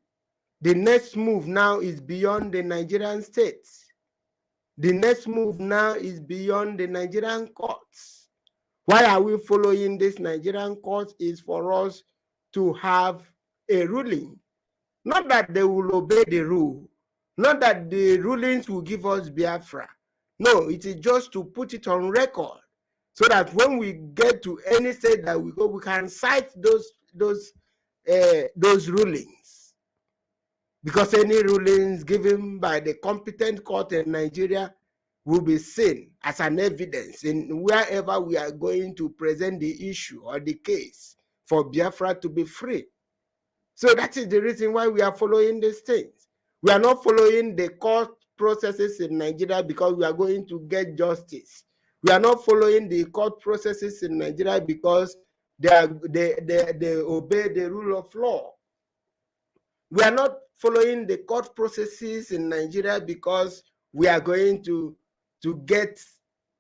the next move now is beyond the Nigerian states. The next move now is beyond the Nigerian courts. Why are we following this Nigerian court? Is for us to have a ruling. Not that they will obey the rule. Not that the rulings will give us Biafra. No, it is just to put it on record so that when we get to any state that we go, we can cite those rulings. Because any rulings given by the competent court in Nigeria will be seen as an evidence in wherever we are going to present the issue or the case for Biafra to be free. So that is the reason why we are following these things. We are not following the court processes in Nigeria because we are going to get justice. We are not following the court processes in Nigeria because they obey the rule of law. We are not following the court processes in Nigeria because we are going to get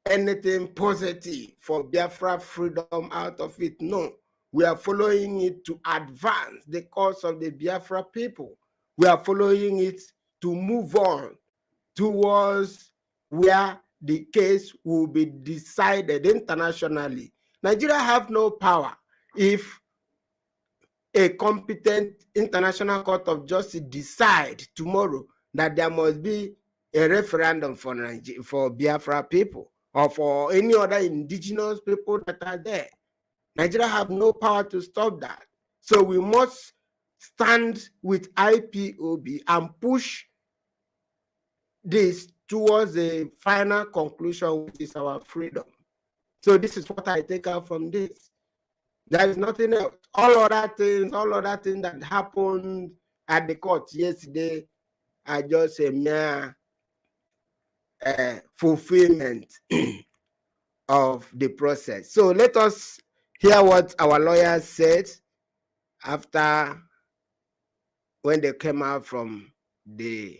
anything positive for Biafra freedom out of it. No, we are following it to advance the cause of the Biafra people. We are following it to move on towards where the case will be decided internationally. Nigeria have no power if a competent International Court of Justice decide tomorrow that there must be a referendum for Biafra people or for any other indigenous people that are there. Nigeria have no power to stop that. So we must stand with IPOB and push this towards a final conclusion, which is our freedom. So this is what I take out from this. There is nothing else. All other things that happened at the court yesterday are just a mere fulfillment of the process. So let us hear what our lawyers said after when they came out from the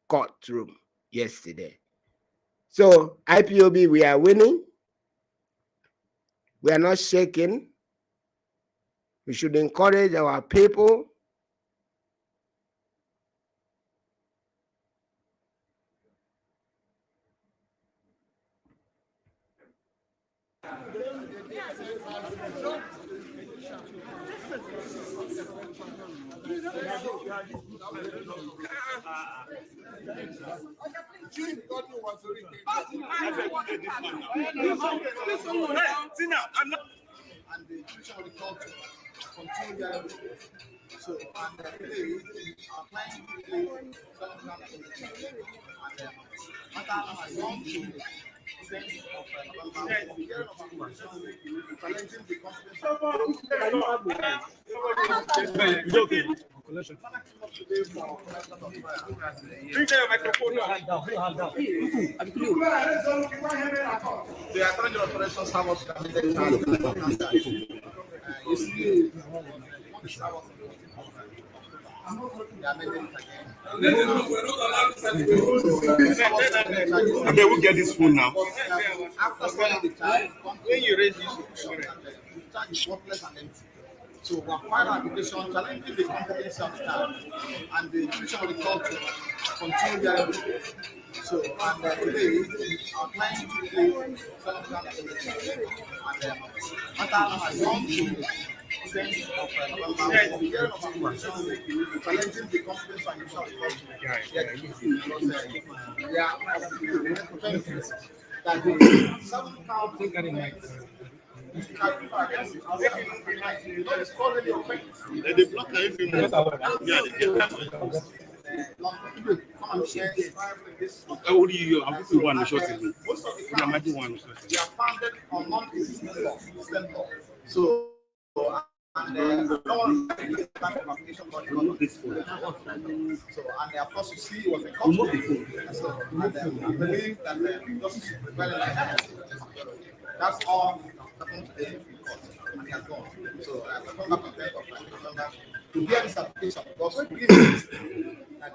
courtroom yesterday. So IPOB, we are winning. We are not shaking. We should encourage our people. And the institution will come to continue their so and today our client today and I want to challenging the the attorney operations have And they will get this phone now. After selling the child, when you raise this issue, the child is worthless and empty. So we have filed an application challenging the competency of the child, and the institution will call to continue their investigation. So, and today, our client today, and Matter has gone to challenging the competence and use of that the 7,000 They block everything. How would you have to one short? Imagine one. They are founded on non-existing law. So, and no one application for so, and of course, you see, it was a company. So, I believe that justice is prevailing like that. That's all happened today in court, and he has gone. So, I come back on the of to hear this application because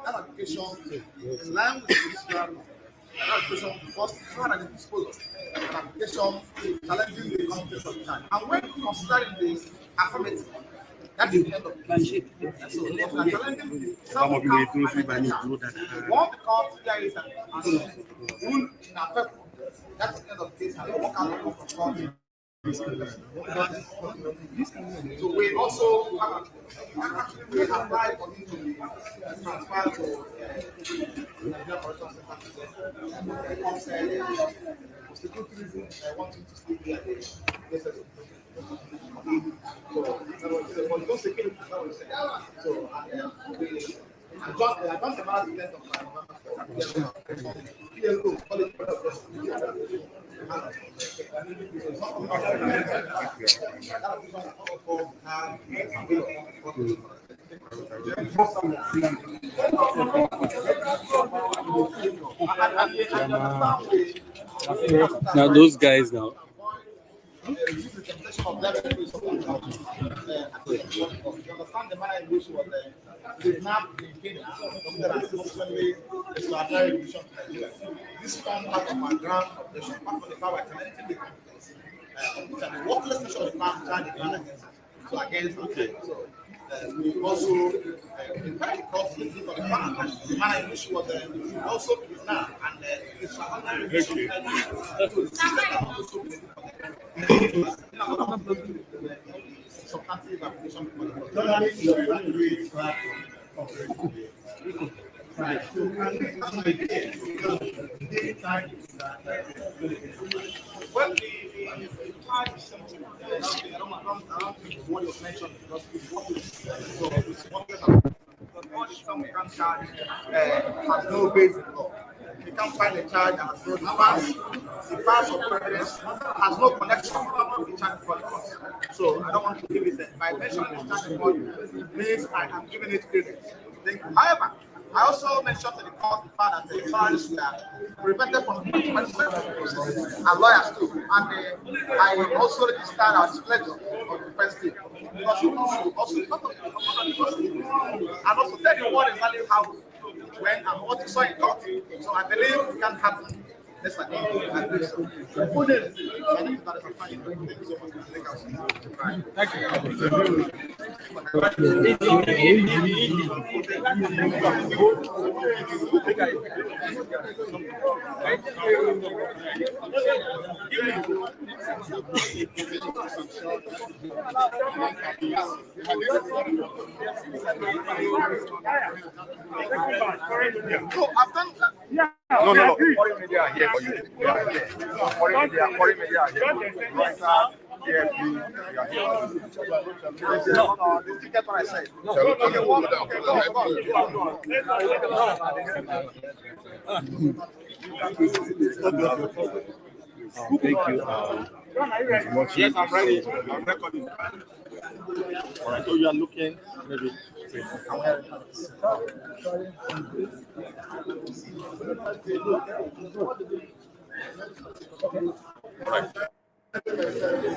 that application in line with this law. That application first had an disposal. An application challenging the competence of the child. And when considering this affirmative, that is the end of the case. So, if we are challenging some of what the court here is an rule in our favor, that's the end of the case, and we walk out of the court. So we also have we applied for him to be transferred to I want him to stay here. So I don't about the end Now those guys now. You understand the manner in which was kidnapped in Kenya, this form part of my ground operation, part of the power challenging the competence. The worthlessness of the past child so against so we also in fact because the manner in which was also kidnapped and it's substantive application well, the charge is something what was mentioned because it's what we can't charge has no basis in law. We can't find a charge that has no defense. The pass of evidence has no connection with the charge for the court. So I don't want to give it by mentioning the charge for it means I am giving it credit. However, I also mentioned to the court the fact that the parents were prevented from participation and lawyers too. And I also registered as pledge of the defense team because people should also not only and also tell you what exactly how it went and what you saw in court. So I believe it can happen. Yes, I think so. Thank you. So I've done that. No. Foreign media are here for you. They are here. Foreign media are here for you. No, did you get what I said? No. Okay, Thank you. Yes, I'm ready. I'm recording. All right, so you are looking maybe.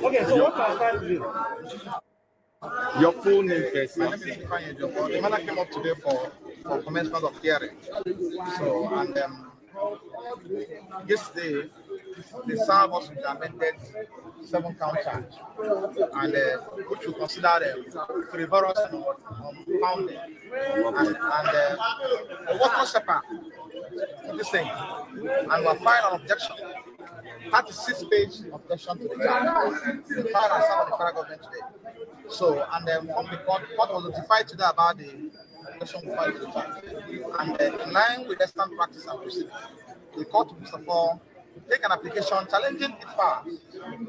Okay, so what I'm trying to do? Your full name first. My name is Ifeanyi Ejiofor. The matter came up today for commencement of hearing. So, and yesterday, the SAR was amended 7-count charge, and which we consider frivolous and unfounded. And what was separate for this thing? And we filed an objection. 36-page objection to the charge. The file has served the federal government today. So, and from the court was notified today about the objection we filed to the charge. And in line with Western practice and procedure, the court will first of all take an application challenging its powers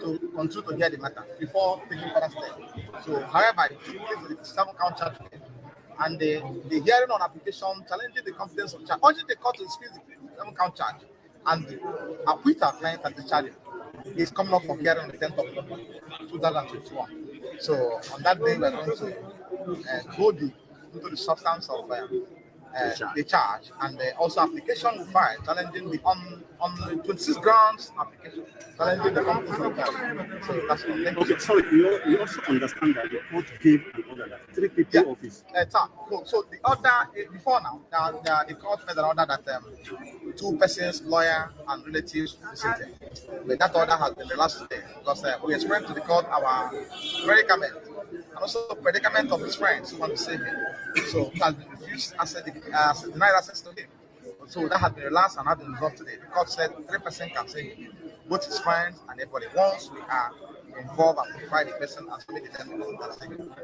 to continue to hear the matter before taking further steps. So, however, it took place with the 7-count charge today. And the hearing on application challenging the competence of charge, urging the court to dismiss the 7-count charge and acquit our client at the charge is coming up for hearing on the 10th of November 2021. So on that day, we are going to go deep into the substance of the charge and also application we filed challenging the on 26 grounds application challenging the competence of charge. So that's it. Okay, sorry, you also understand that the court gave the order that 3 people of his. So the order before now, the court made an order that 2 persons, lawyer and relatives visited. But that order has been relaxed today because we explained to the court our predicament and also the predicament of his friends who want to save him. So he has been refused denied access to him. So that has been relaxed and has been resolved today. The court said 3% can save him, both his friends and everybody. Once we are involved and provide the person and submit the tender.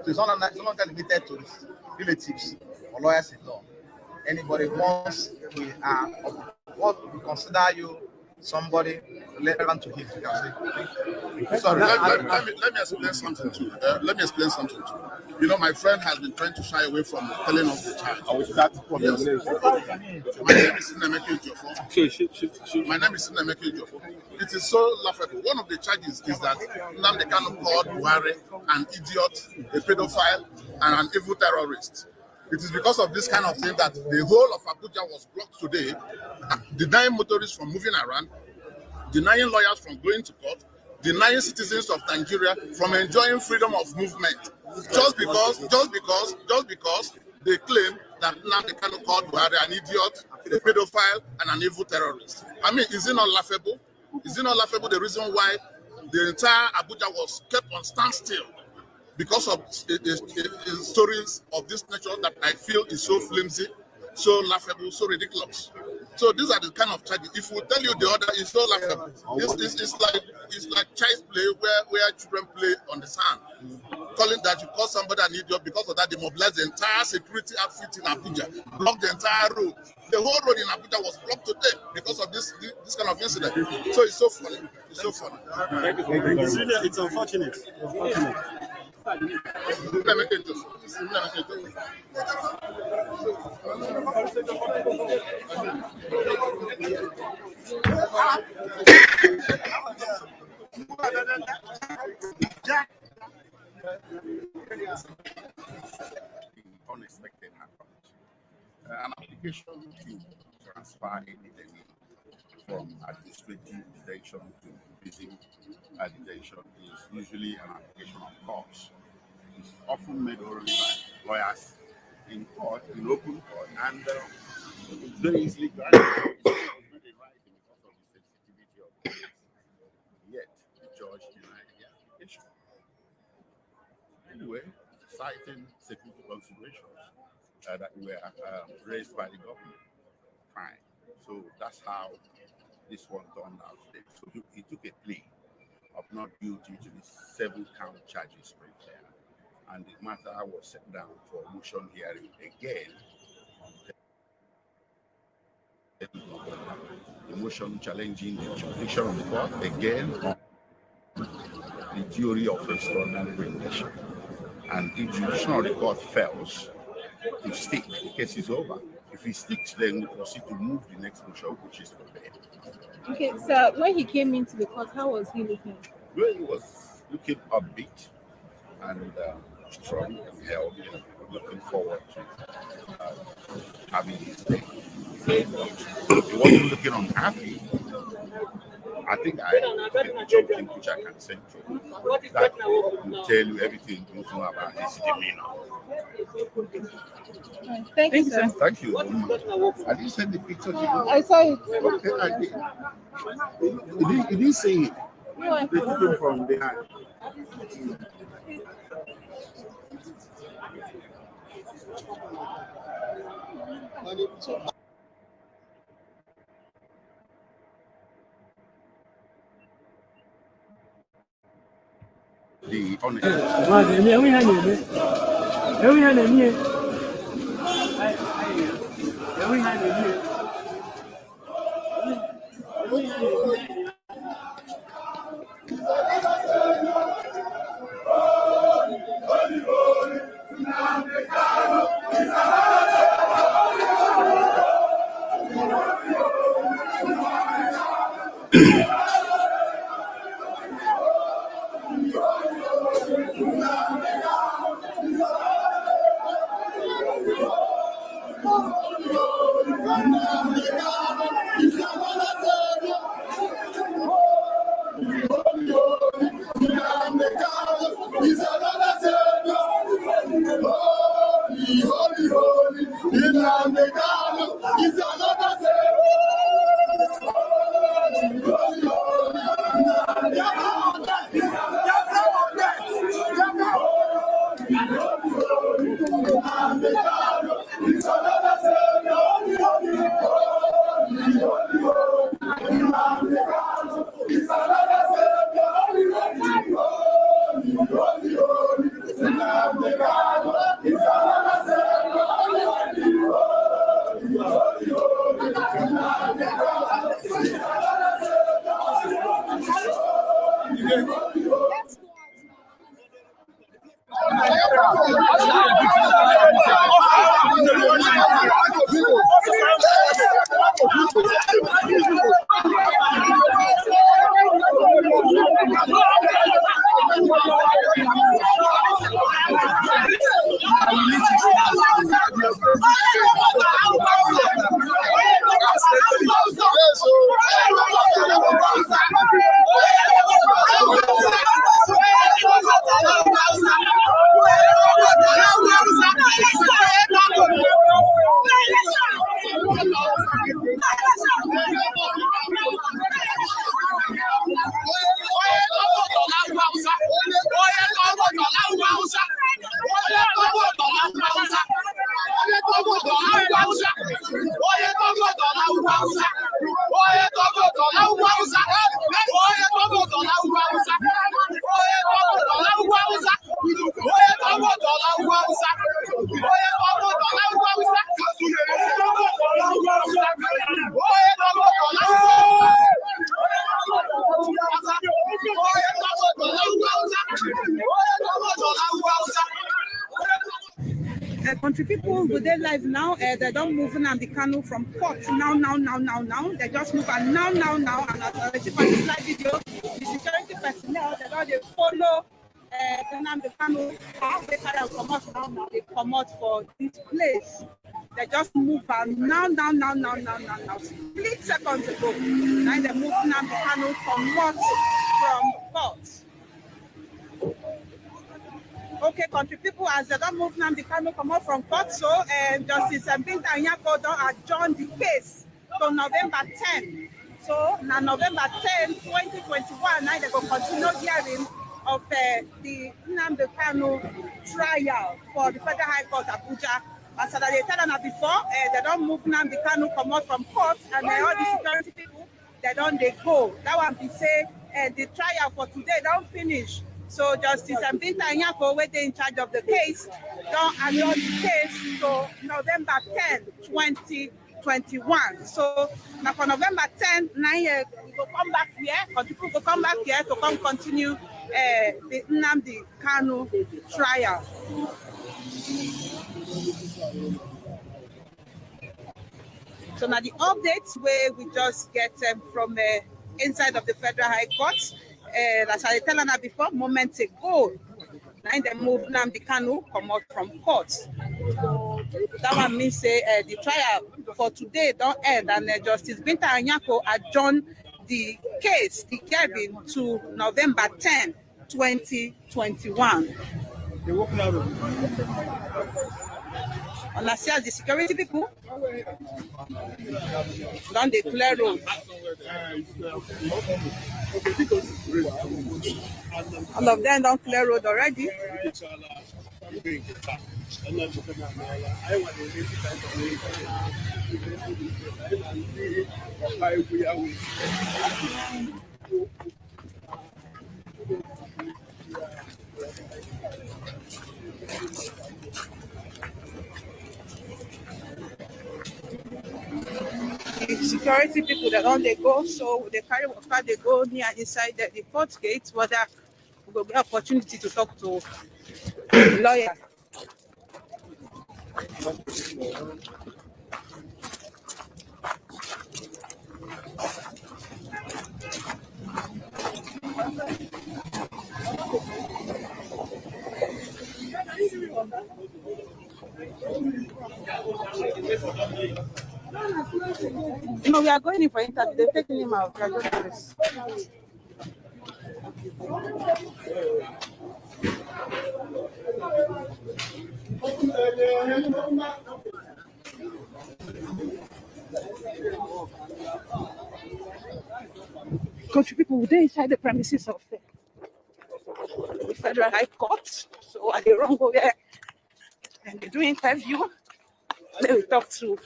So it's no longer limited to his relatives or lawyers in law. Anybody once we are what we consider you somebody relevant to him, you can say. Sorry, let me explain something too. You know, my friend has been trying to shy away from telling us the charge. That yes. My name is Nnamdi Kanu'S. It is so laughable. One of the charges is that Nnamdi Kanu called Buhari an idiot, a pedophile, and an evil terrorist. It is because of this kind of thing that the whole of Abuja was blocked today, denying motorists from moving around, denying lawyers from going to court, denying citizens of Nigeria from enjoying freedom of movement, just because they claim that Nnamdi Kanu called Buhari an idiot, a pedophile, and an evil terrorist. I mean, is it not laughable? Is it not laughable the reason why the entire Abuja was kept on standstill? Because of stories of this nature that I feel is so flimsy, so laughable, so ridiculous. So these are the kind of charges. If we tell you the order is so laughable, it's like child's play where children play on the sand. Calling that you call somebody an idiot, because of that they mobilized the entire security outfit in Abuja, blocked the entire road. The whole road in Abuja was blocked today because of this kind of incident. So it's so funny. It's so funny. Thank you. It's unfortunate. Unexpected happened. An application to transfer a detainee from administrative detention to prison detention is usually an application of course. It's often made only by lawyers in court, in open court, and it's very easily granted. It's not a right because of the sensitivity of the case. Yet, the judge denied the application. Anyway, citing security considerations that were raised by the government. Fine. So that's how this one turned out today. So he took a plea of not guilty to the 7-count charges right there. And the matter was set down for motion hearing again. The motion challenging the jurisdiction of the court again on the theory of extraordinary regulation. And if jurisdiction of the court fails to stick, the case is over. If he sticks, then we proceed to move the next motion, which is for bail. Okay, so when he came into the court, how was he looking? Well, he was looking upbeat and strong and healthy, and looking forward to having his day. He wasn't looking unhappy. I think I took a which I can send to you that will tell you everything you know about his demeanor. Thank you, sir. Thank you. I didn't send the picture to you. I saw it. Okay, I did. He didn't say it. No, I They took him from behind. The honest. Country people, good day live now. They don't move Nnamdi Kanu from court now. They just move and now. And as I see on this live video, the security personnel, they follow Nnamdi Kanu. How they carry out come out now? They come out for this place. They just move now. Split seconds ago. Now they move Nnamdi Kanu from court. Okay, country people, as they don't move Nnamdi Kanu from court, so Justice Binta Nyako don't adjourn the case to November 10. So now November 10, 2021, now they will continue hearing of the Nnamdi Kanu trial for the Federal High Court Abuja. As they tell them before, they don't move Nnamdi Kanu from court, and all the security people, they go. That one be say the trial for today don't finish. So Justice Binta Nyako, where they in charge of the case, don't adjourn the case to November 10, 2021. So now for November 10, now we will come back here, people will come back here to come continue the Nnamdi Kanu trial. So now the updates where we just get from inside of the Federal High Court, as I tell you before, moments ago, now they move Nnamdi Kanu come out from court. That one means the trial for today don't end, and Justice Binta Nyako adjourned the case, the hearing, to November 10, 2021. And as the security people don't declare road. All of them don't clear road already. The security people that don't they go, so they carry water, they go near inside the court gate, whether we will get opportunity to talk to the lawyer. No, we are going in for interview. They're taking him out. We are just this. Country people, they're inside the premises of the Federal High Court. So at the wrong over there, and they do interview. Then we talk to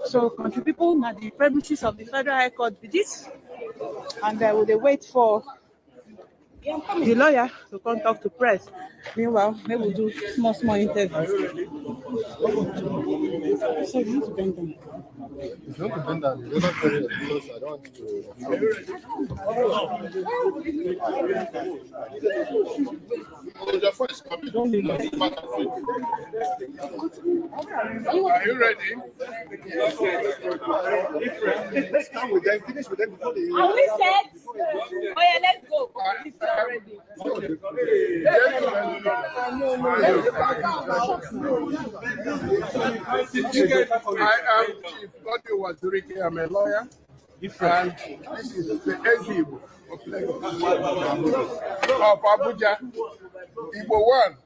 so country people now the premises of the Federal High Court with this, and will they wait for the lawyer to come talk to press. Meanwhile, they will do small interviews. So you need to bend them. If you want to bend down, you don't carry it because I don't want Are you ready? Let's start with them, finish with them before they. Are we set? Oh yeah, let's go. Ready. I am Chief Goddy Wazurike. I'm a lawyer, and this is the Ezib of Abuja. Igbo 1.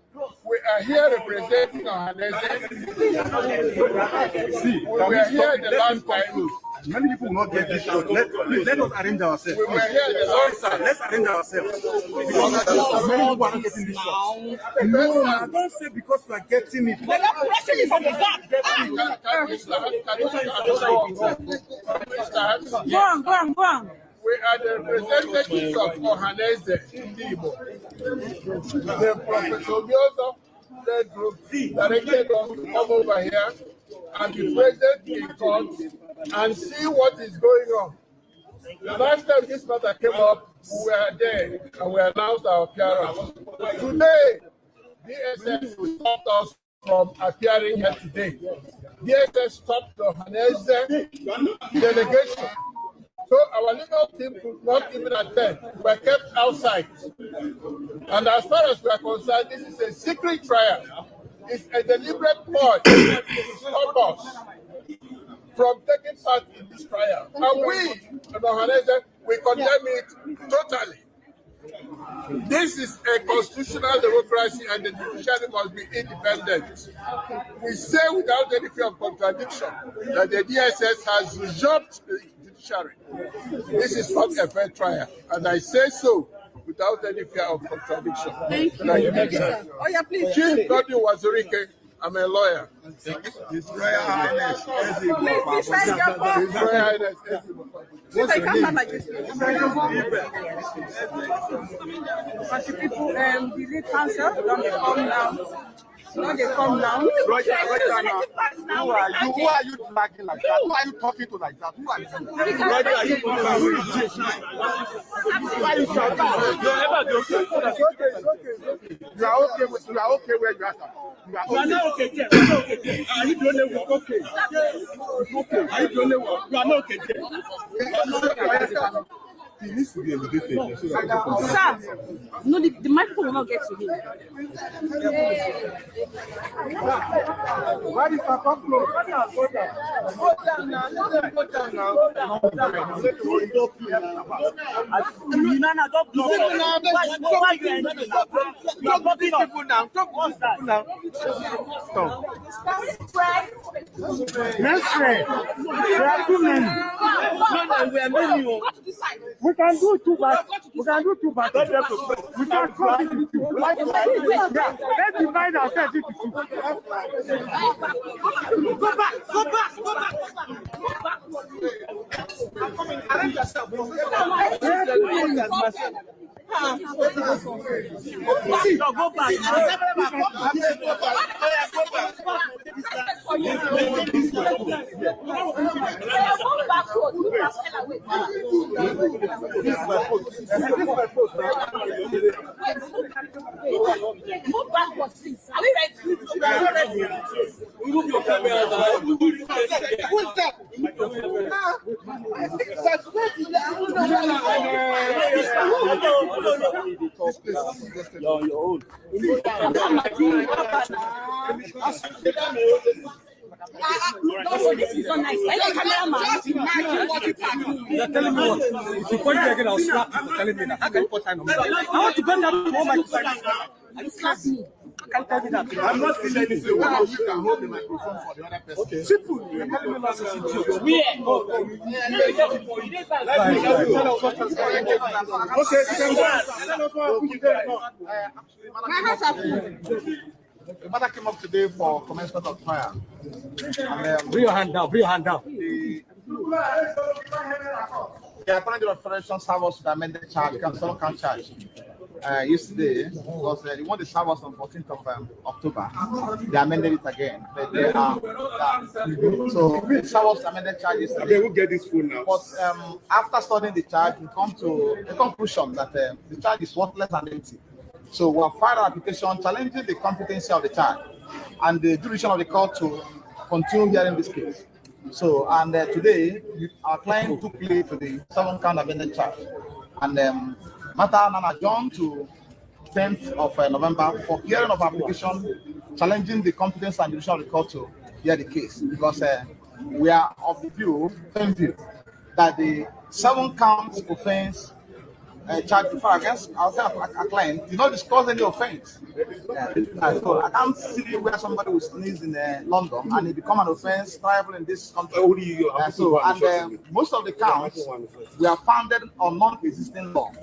We are here representing Ohanese. See, we were here the last time. Many people will not get this shot. Let us arrange ourselves. We were here the last time. Let's arrange ourselves. Because many people are not getting this shot. No, I don't say because we are getting it. They're not pressing it from the back. Go on. We are the representatives of Ohanese in Igbo. The Professor Obiozo led group directed us to come over here and be present in court and see what is going on. The last time this matter came up, we were there and we announced our appearance. Today, DSS stopped us from appearing here today. DSS stopped the Hanese delegation. So our legal team could not even attend. We were kept outside. And as far as we are concerned, this is a secret trial. It's a deliberate ploy to stop us from taking part in this trial. And we, the Hanese, we condemn it totally. This is a constitutional democracy and the judiciary must be independent. We say without any fear of contradiction that the DSS has usurped the judiciary. This is not a fair trial, and I say so without any fear of contradiction. Thank you. Oh, yeah, please. Chief Godwin Wazirike, I'm a lawyer. His Royal Highness. Please sign your phone. His Royal Highness. Since I can't have like this. But the people, the lead council, don't they come now? Don't they come now? Roger, now. Who are you? Who are you dragging like that? Who are you talking to like that? Who are you? Roger, are you? Why are you shouting? You are okay. You are okay where you are. You are not okay. You are not okay. Are you doing it? Okay. Okay. Are you doing it? You are not okay. He needs to be elevated. Sir, no, the microphone will not get to him. Why is that up close? Go down now. Go down now. Why you entering now? You are bumping people now. What's that? Stop. Next friend. There are too many. No, we are many. We can do two back. We can do two back. We can cross it with you. Let's divide ourselves into two. Go back. Go back. Go back. I'm coming. Arrange yourself. See, go back. Move backwards, please. Are we ready? Remove your camera. Your own. This is so nice. You're telling me what? If you point me again, I'll slap you for telling me that. How can you put time on me? I want to bend down to hold my phone. You slap me. How can you tell me that? I'm not feeling anything. One of you can hold the microphone for the other person. Okay. Simple. You're telling me nonsense. My hands are full. The matter came up today for commencement of trial. And, Bring your hand down. Bring your hand down. The Attorney General of Federation served us with amended charge, cancel count charge. Yesterday, because they want to serve us on 14th of October. They amended it again. So we serve us amended charge yesterday. They will get this phone now. But after studying the charge, we come to the conclusion that the charge is worthless and empty. So we have filed an application challenging the competency of the charge and the jurisdiction of the court to continue hearing this case. So, and today, our client took plea to the 7-count amended charge. And matter now adjourned to 10th of November for hearing of application challenging the competence and jurisdiction of the court to hear the case. Because we are of the view, that the 7-count offense charge before against our client did not discuss any offense. So I can't see where somebody will sneeze in London and it become an offense tribal in this country. Most of the counts we are founded on non-existing law,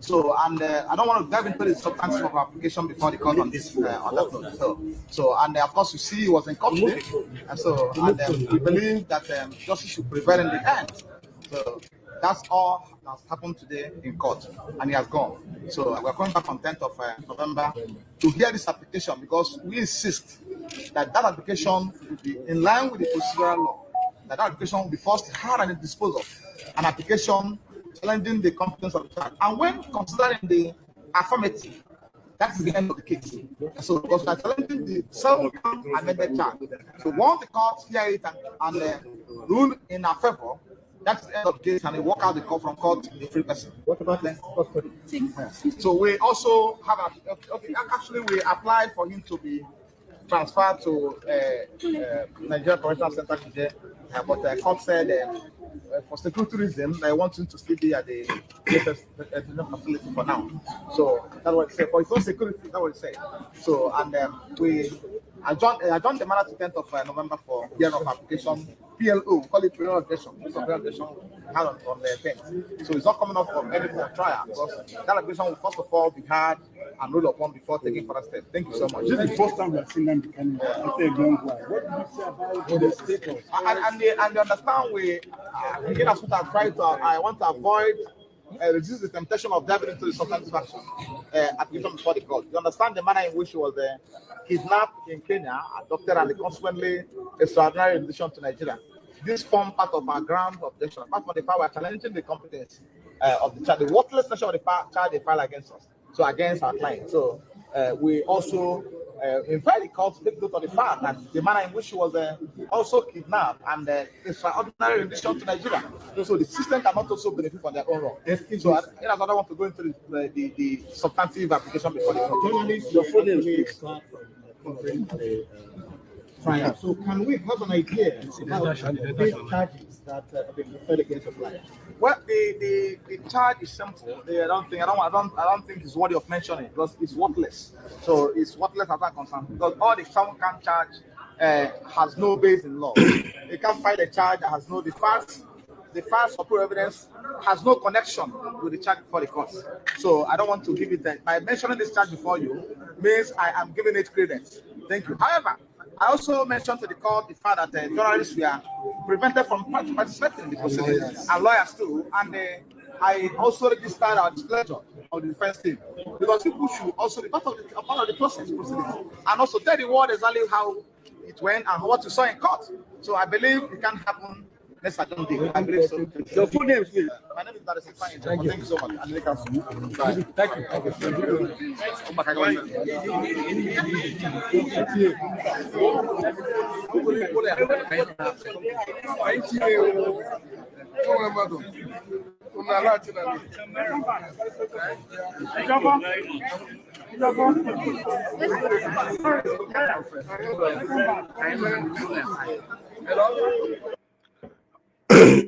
So, and I don't want to dive into the substance of application before the court on this on that note. So, and of course, you see, he was in custody, and so, and we believe that justice should prevail in the end. So, that's all that's happened today in court, and he has gone. So, we're coming back on 10th of November to hear this application because we insist that that application will be in line with the procedural law. That application will be first heard and disposed of. An application challenging the competence of the charge. And when considering the affirmative, That's the end of the case. So because we are challenging the some amended charge. So once the court hear it and rule in our favor, that's the end of the case, and they walk out the court from court the free person. What about then? So we also have actually we applied for him to be transferred to Nigeria Correctional Center today, but the court said for security reasons, I want him to still be at the facility for now. So that's what it said. For his own security, that's what it said. So and we adjourned the matter to 10th of November for hearing of application PLO. We call it penal objection. This objection had on the 10th. So it's not coming up for any more trial because that application will first of all be had and ruled upon before taking further steps. Thank you so much. This is the first time we have seen them becoming after a long while. What do you say about the status? And they understand we again as what I try to I want to avoid resist the temptation of diving into the substantive action application before the court. You understand the manner in which he was kidnapped in Kenya, adopted, and consequently extraordinary rendition to Nigeria. This form part of our ground objection. Apart from the fact we are challenging the competence of the child, the worthless nature of the child they file against us, so against our client. So we also invite the court to take note of the fact that the manner in which she was also kidnapped and extraordinary rendition to Nigeria. So the system cannot also benefit from their own wrong. So I don't want to go into the substantive application before the court. Your phone is covering the trial. So can we have an idea about the charges that have been preferred against the client? Well, the charge is simple. I don't think it's worthy of mentioning because it's worthless. So it's worthless as I'm concerned because all the someone can charge has no base in law. They can't file a charge that has no the facts or proof evidence has no connection with the charge before the court. So I don't want to give it that. By mentioning this charge before you means I am giving it credence. Thank you. However, I also mentioned to the court the fact that journalists were prevented from participating in the proceedings, and lawyers too. And I also registered our displeasure of the defense team because people should also be part of the process proceedings and also tell the world exactly how it went and what you saw in court. So I believe it can happen. Let's attend the I believe so. Your full name, please. My name is Darcy. Thank you so much. Thank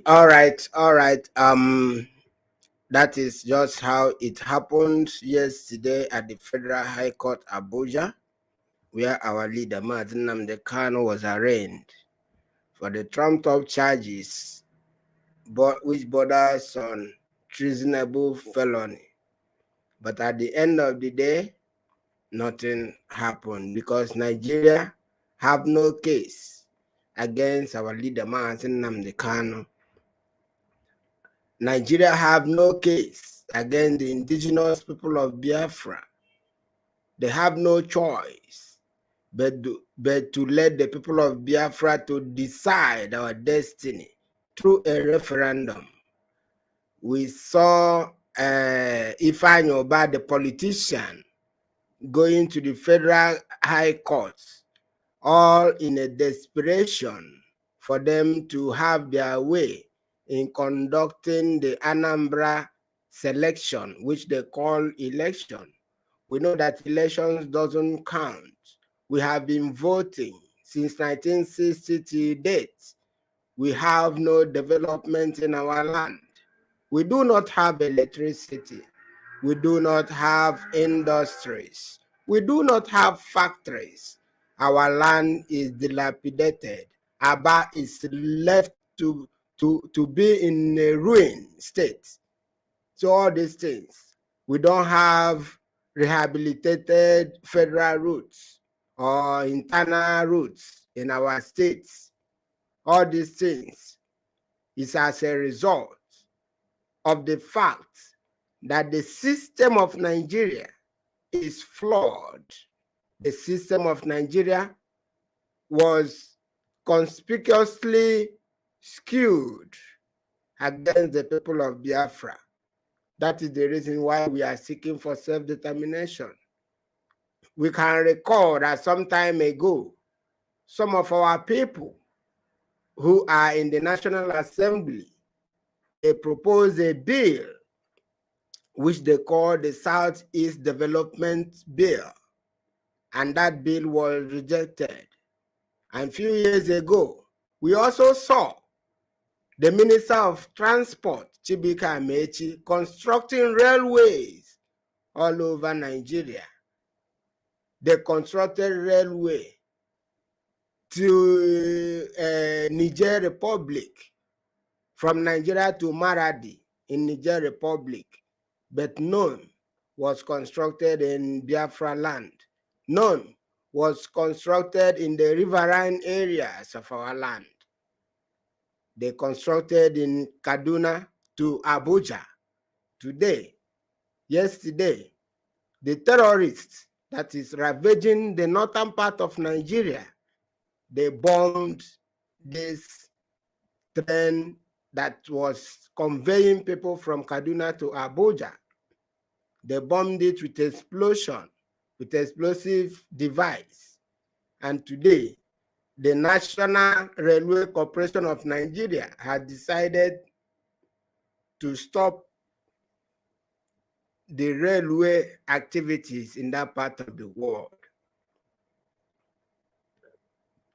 All right. That is just how it happened yesterday at the Federal High Court, Abuja, where our leader, Mazi Nnamdi Kanu'S, was arraigned for the trumped-up charges, which borders on treasonable felony. But at the end of the day, nothing happened because Nigeria have no case against our leader, Mazi Nnamdi Kanu'S. Nigeria have no case against the indigenous people of Biafra. They have no choice but to let the people of Biafra to decide our destiny through a referendum. We saw Ifeanyi Oba, the politician, going to the Federal High Court, all in a desperation for them to have their way in conducting the Anambra selection, which they call election. We know that elections doesn't count. We have been voting since 1960 to date. We have no development in our land. We do not have electricity. We do not have industries. We do not have factories. Our land is dilapidated. Aba is left to be in a ruin state. So all these things, we don't have rehabilitated federal routes or internal routes in our states. All these things is as a result of the fact that the system of Nigeria is flawed. The system of Nigeria was conspicuously skewed against the people of Biafra. That is the reason why we are seeking for self-determination. We can recall that some time ago, some of our people who are in the National Assembly, they proposed a bill which they call the Southeast Development Bill, and that bill was rejected. And a few years ago, we also saw the Minister of Transport, Chibika Amechi, constructing railways all over Nigeria. They constructed railway to Niger Republic, from Nigeria to Maradi in Niger Republic, but none was constructed in Biafra land. None was constructed in the riverine areas of our land. They constructed in Kaduna to Abuja. Today, yesterday, the terrorists that is ravaging the northern part of Nigeria, they bombed this train that was conveying people from Kaduna to Abuja. They bombed it with explosion, with explosive device. And today, the National Railway Corporation of Nigeria has decided to stop the railway activities in that part of the world.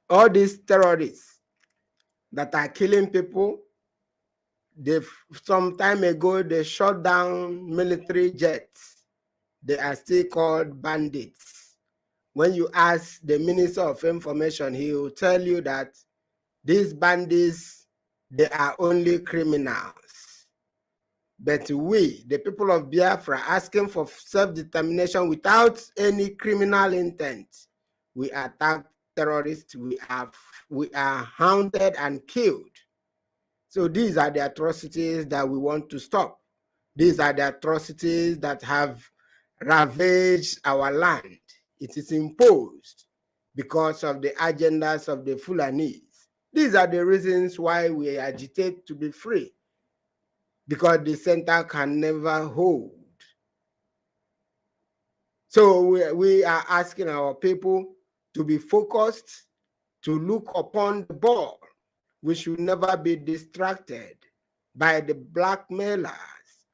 All these terrorists that are killing people, some time ago, they shot down military jets. They are still called bandits. When you ask the Minister of Information, he will tell you that these bandits, they are only criminals. But we, the people of Biafra, asking for self-determination without any criminal intent, we attack terrorists, we are hounded and killed. So these are the atrocities that we want to stop. These are the atrocities that have ravaged our land. It is imposed because of the agendas of the Fulanis. These are the reasons why we agitate to be free, because the center can never hold. So we are asking our people to be focused, to look upon the ball. We should never be distracted by the blackmailers.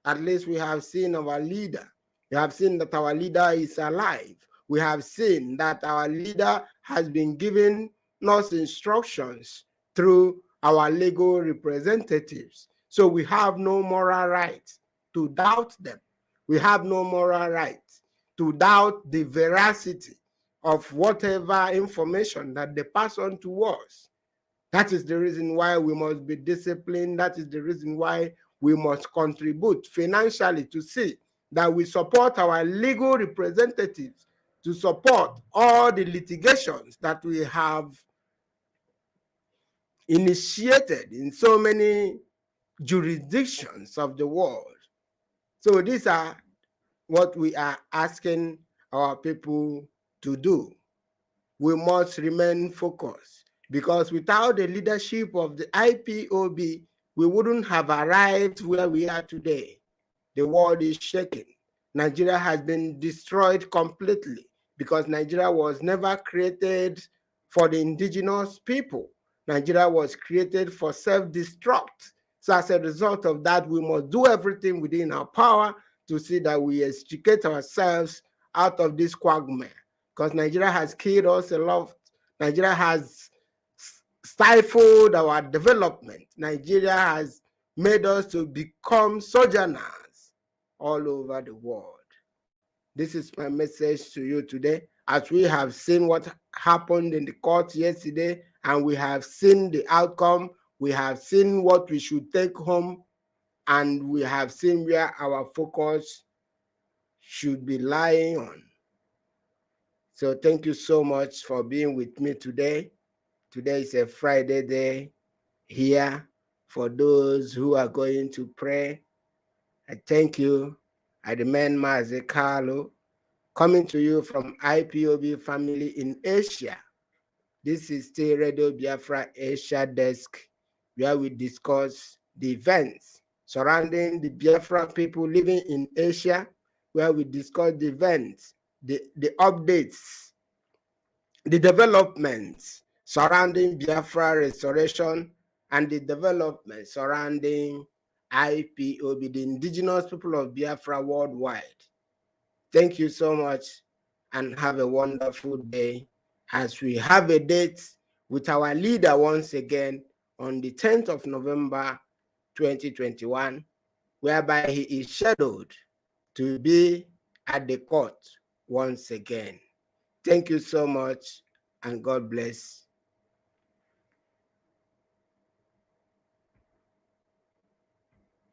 At least we have seen our leader. We have seen that our leader is alive. We have seen that our leader has been giving us instructions through our legal representatives. So we have no moral right to doubt them. We have no moral right to doubt the veracity of whatever information that they pass on to us. That is the reason why we must be disciplined. That is the reason why we must contribute financially to see that we support our legal representatives, to support all the litigations that we have initiated in so many jurisdictions of the world. So these are what we are asking our people to do. We must remain focused, because without the leadership of the IPOB, we wouldn't have arrived where we are today. The world is shaking. Nigeria has been destroyed completely, because Nigeria was never created for the indigenous people. Nigeria was created for self-destruct. So as a result of that, we must do everything within our power to see that we extricate ourselves out of this quagmire, because Nigeria has killed us a lot. Nigeria has stifled our development. Nigeria has made us to become sojourners all over the world. This is my message to you today. As we have seen what happened in the court yesterday, and we have seen the outcome, we have seen what we should take home, and we have seen where our focus should be lying on. So thank you so much for being with me today. Today is a Friday day here. For those who are going to pray, I thank you. I remain Mazi Kalu, coming to you from IPOB family in Asia. This is still Radio Biafra Asia Desk, where we discuss the events surrounding the Biafra people living in Asia, where we discuss the events the updates, the developments surrounding Biafra restoration and the developments surrounding IPOB, the indigenous people of Biafra worldwide. Thank you so much and have a wonderful day as we have a date with our leader once again on the 10th of November 2021, whereby he is scheduled to be at the court once again. Thank you so much and God bless